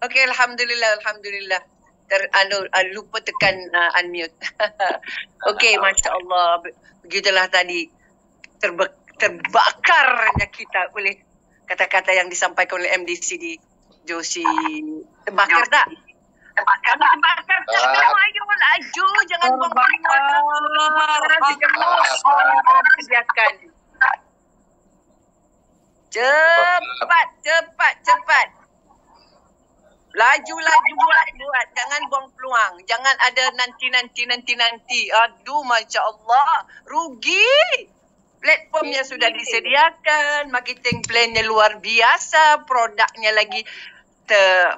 Okey, alhamdulillah. Lupa tekan unmute. Okey, masya-Allah. Begitulah tadi terbakarnya kita oleh kata-kata yang disampaikan oleh MDCD Josie. Terbakar tak? Terbakar tak? Ayo laju, jangan kerjakan. Cepat. Laju buat. Jangan buang peluang. Jangan ada nanti. Aduh, Masya Allah. Rugi. Platformnya sudah disediakan. Marketing plan-nya luar biasa. Produknya lagi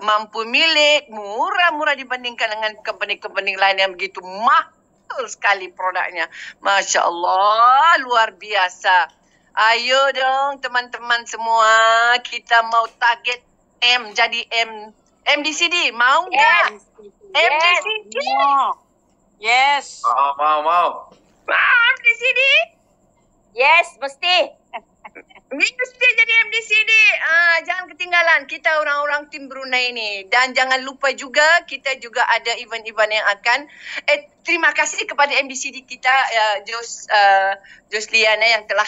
mampu milik. Murah dibandingkan dengan company-company lain yang begitu mahal sekali produknya. Masya Allah. Luar biasa. Ayo dong teman-teman semua. Kita mau target jadi MDCD, mau nggak? MDCD? Yes. Mau. MDCD? Yes, mesti. Mesti jadi MDCD. Jangan ketinggalan kita orang-orang tim Brunei ini. Dan jangan lupa juga kita juga ada event-event yang akan. Terima kasih kepada MDCD kita, Josliana yang telah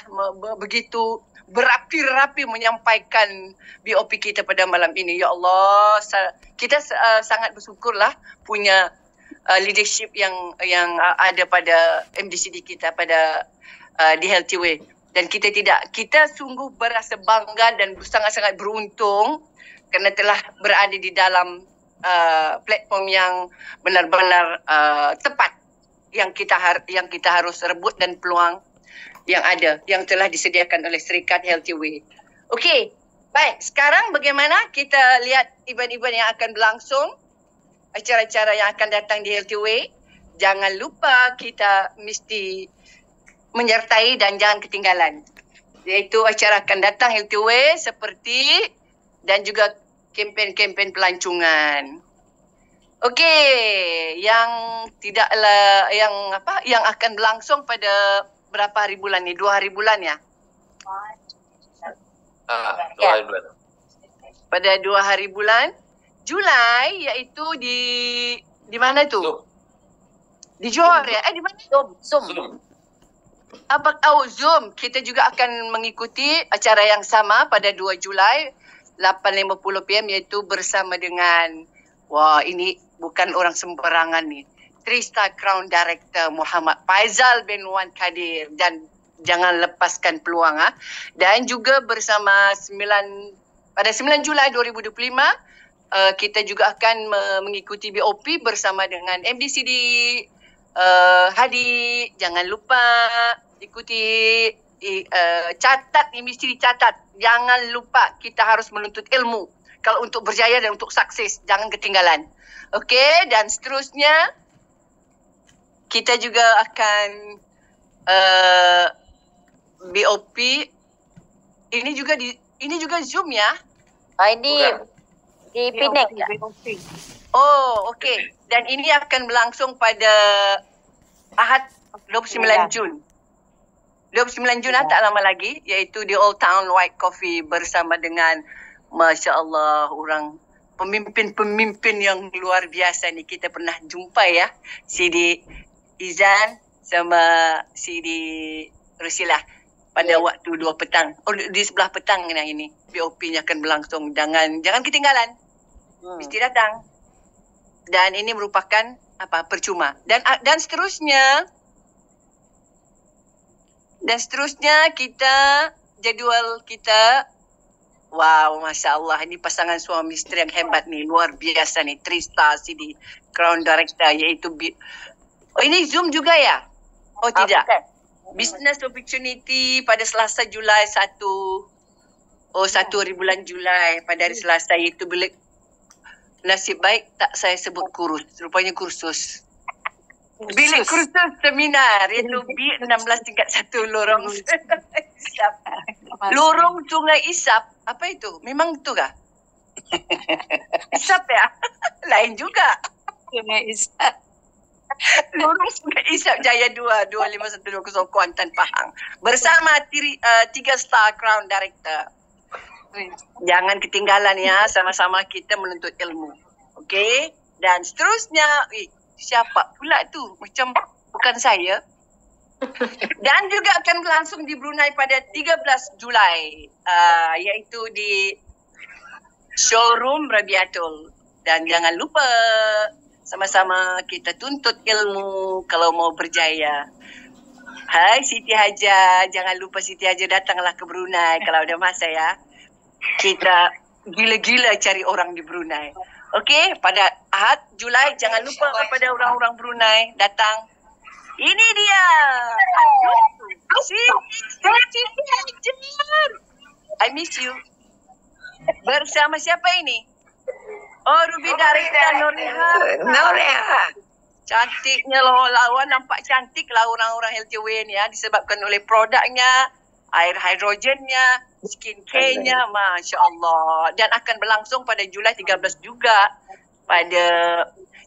begitu berapi-rapi menyampaikan BOP kita pada malam ini. Ya Allah, kita sangat bersyukurlah punya leadership yang ada pada MDCD kita pada di Healthy Way. Dan kita sungguh berasa bangga dan sangat-sangat beruntung kerana telah berada di dalam platform yang benar-benar tepat yang kita harus rebut dan peluang yang ada yang telah disediakan oleh Syarikat Healthy Way. Okey, Baik, sekarang bagaimana kita lihat event-event yang akan berlangsung, acara-acara yang akan datang di Healthy Way. Jangan lupa kita mesti menyertai dan jangan ketinggalan. Iaitu acara akan datang Healthy Way seperti dan juga kempen-kempen pelancongan. Okey, yang tidaklah yang akan berlangsung pada berapa hari bulan ni? 2 hari bulan ya? 2 hari bulan. Pada 2 hari bulan Julai, iaitu di mana tu? Di Johor ya? Di mana? Zoom. Zoom. Kita juga akan mengikuti acara yang sama pada 2 Julai 8.50 PM iaitu bersama dengan, wah ini bukan orang sembarangan ni, 3-star Crown Director Muhammad Faizal bin Wan Kadir, dan jangan lepaskan peluang Dan juga bersama pada 9 Julai 2025 kita juga akan mengikuti BOP bersama dengan MDCD Hadi. Jangan lupa ikuti, catat, ini mesti dicatat. Jangan lupa kita harus menuntut ilmu kalau untuk berjaya dan untuk sukses. Jangan ketinggalan. Okey, dan seterusnya kita juga akan BOP. Ini juga Zoom ya? Ini di Penang. Oh, okey. Dan ini akan berlangsung pada Ahad 29 Jun. 29 Jun tak lama lagi, iaitu di Old Town White Coffee bersama dengan, Masya Allah, orang pemimpin-pemimpin yang luar biasa ni. Kita pernah jumpa ya, Sidi Izan sama Sidi Rusilah pada waktu 2 petang. Oh, di sebelah petang yang ini BOP-nya akan berlangsung. Jangan ketinggalan. Mesti datang. Dan ini merupakan percuma. Dan seterusnya jadual kita, wow, Masya Allah, ini pasangan suami isteri yang hebat ni, luar biasa ni, 3-star CD Crown Director, iaitu ini Zoom juga ya? Oh tidak. Business opportunity pada Selasa Julai 1 hari bulan Julai pada hari Selasa, iaitu bilik nasib baik tak saya sebut kursus, rupanya kursus. Bilik kursus seminar, iaitu B16 tingkat 1 Lorong Isap. Lorong Sungai Isap. Apa itu? Memang itu kah? Isap ya? Lain juga. Sungai Isap. Lorong Sungai Isap Jaya 2 25120 Kuantan Pahang. Bersama 3-star Crown Director. Jangan ketinggalan ya, sama-sama kita menuntut ilmu. Okey? Dan seterusnya, siapa pula tu? Macam bukan saya. Dan juga akan berlangsung di Brunei pada 13 Julai. Iaitu di showroom Rabiatul. Dan jangan lupa, sama-sama kita tuntut ilmu kalau mau berjaya. Hai Siti Haja, jangan lupa Siti Haja datanglah ke Brunei kalau ada masa ya. Kita gila-gila cari orang di Brunei. Okey, pada Ahad Julai jangan lupa kepada orang-orang Brunei datang. Ini dia. Siti Hajar. I miss you. Bersama siapa ini? Oh, Ruby Director Noreha. Cantiknya lawan, nampak cantik lah orang-orang Healthy Way ni ya, disebabkan oleh produknya, air hidrogennya, skin care-nya, Masya Allah. Dan akan berlangsung pada Julai 13 juga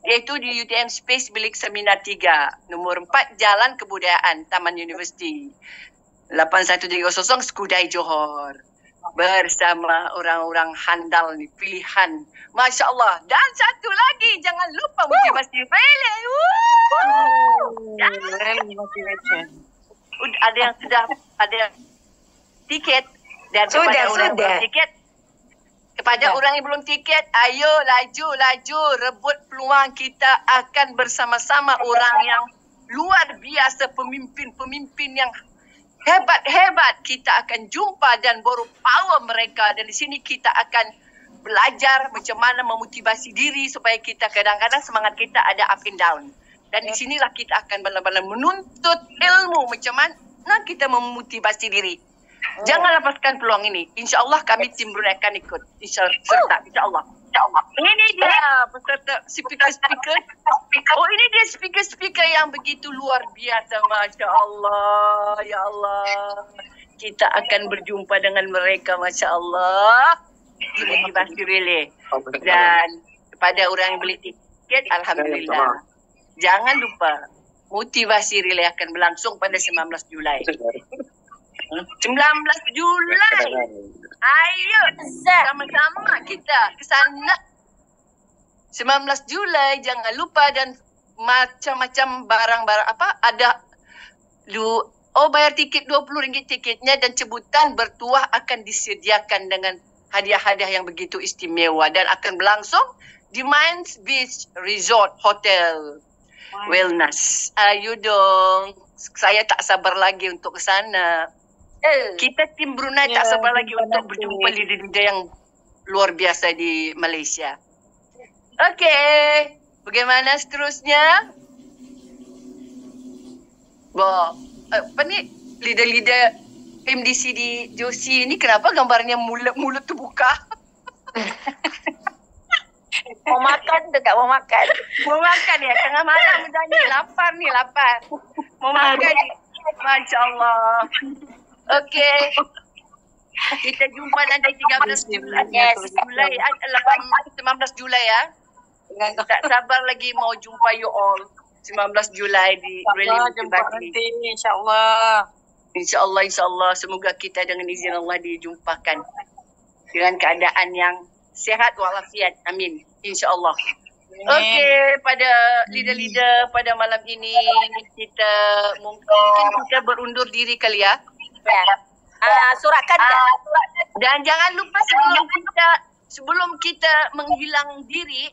iaitu di UTM Space Bilik Seminar 3, nombor 4 Jalan Kebudayaan, Taman Universiti, 8130 Skudai Johor. Bersama orang-orang handal ni, pilihan. Masya Allah. Dan satu lagi, jangan lupa motivasi Rele. Ada yang sudah ada tiket. Dan kepada orang belum tiket, kepada orang yang belum tiket, ayo laju rebut peluang. Kita akan bersama-sama orang yang luar biasa, pemimpin yang hebat-hebat. Kita akan jumpa dan baru power mereka. Dan di sini kita akan belajar macam mana memotivasi diri supaya kita kadang-kadang semangat kita ada up and down. Dan di sinilah kita akan benar-benar menuntut ilmu macam mana kita memotivasi diri. Jangan lepaskan peluang ini. InsyaAllah kami tim Brunei akan ikut. InsyaAllah. InsyaAllah. Ini dia peserta speaker-speaker. Oh, ini dia speaker-speaker yang begitu luar biasa. Masya Allah. Ya Allah. Kita akan berjumpa dengan mereka. Masya Allah. Di motivasi relay. Dan kepada orang yang beli tiket, Alhamdulillah. Jangan lupa, motivasi relay akan berlangsung pada 19 Julai. 19 Julai. Ayo sama-sama kita ke sana. 19 Julai jangan lupa, dan macam-macam barang-barang apa ada bayar tiket RM20 tiketnya, dan cebutan bertuah akan disediakan dengan hadiah-hadiah yang begitu istimewa dan akan berlangsung di Minds Beach Resort Hotel Wellness. Ayo dong. Saya tak sabar lagi untuk ke sana. Kita tim Brunei tak sabar lagi untuk berjumpa leader-leader yang luar biasa di Malaysia. Okey, bagaimana seterusnya? Apa ni leader-leader MDC di Josi ni kenapa gambarnya mulut terbuka? Mau makan tu tak mau makan. Mau makan ya, tengah malam dah ni, lapar. Mau makan ni. Masya Allah. Okey. Kita jumpa nanti 13 Julai. 19 Julai ya. Tak sabar lagi mau jumpa you all. 19 Julai di Rally Motivasi. InsyaAllah. InsyaAllah. Semoga kita dengan izin Allah dijumpakan dengan keadaan yang sihat walafiat. Amin. InsyaAllah. Okey, pada leader-leader pada malam ini kita mungkin kita berundur diri kali ya. Suratkan tak? Dan jangan lupa sebelum kita menghilang diri,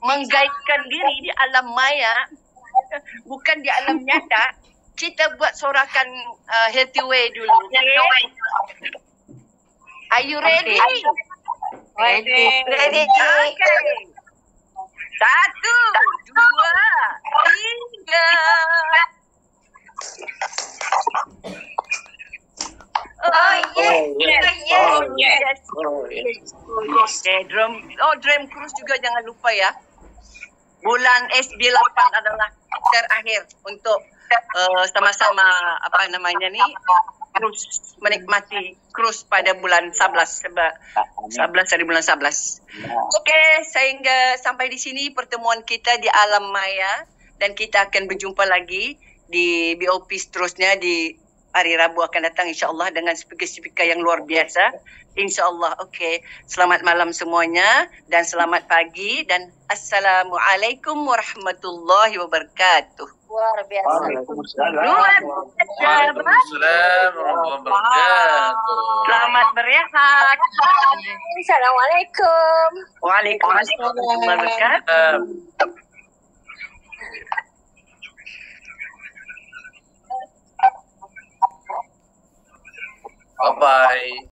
menggaitkan diri di alam maya, bukan di alam nyata, kita buat sorakan Healthy Way dulu. Okay? Are you ready? Ready. Okay. 1, 2, 3. Yes. Drum cruise juga jangan lupa ya. Bulan SB8 adalah terakhir untuk sama-sama menikmati cruise pada bulan 11 dari bulan 11. Okey, sehingga sampai di sini pertemuan kita di alam maya, dan kita akan berjumpa lagi di BOP seterusnya di hari Rabu akan datang insya-Allah dengan speaker-speaker yang luar biasa. InsyaAllah. Okey. Selamat malam semuanya dan selamat pagi dan Assalamualaikum warahmatullahi wabarakatuh. Luar biasa. Waalaikumsalam warahmatullahi wabarakatuh. Selamat berehat. Assalamualaikum. Waalaikumsalam warahmatullahi wabarakatuh. Bye-bye.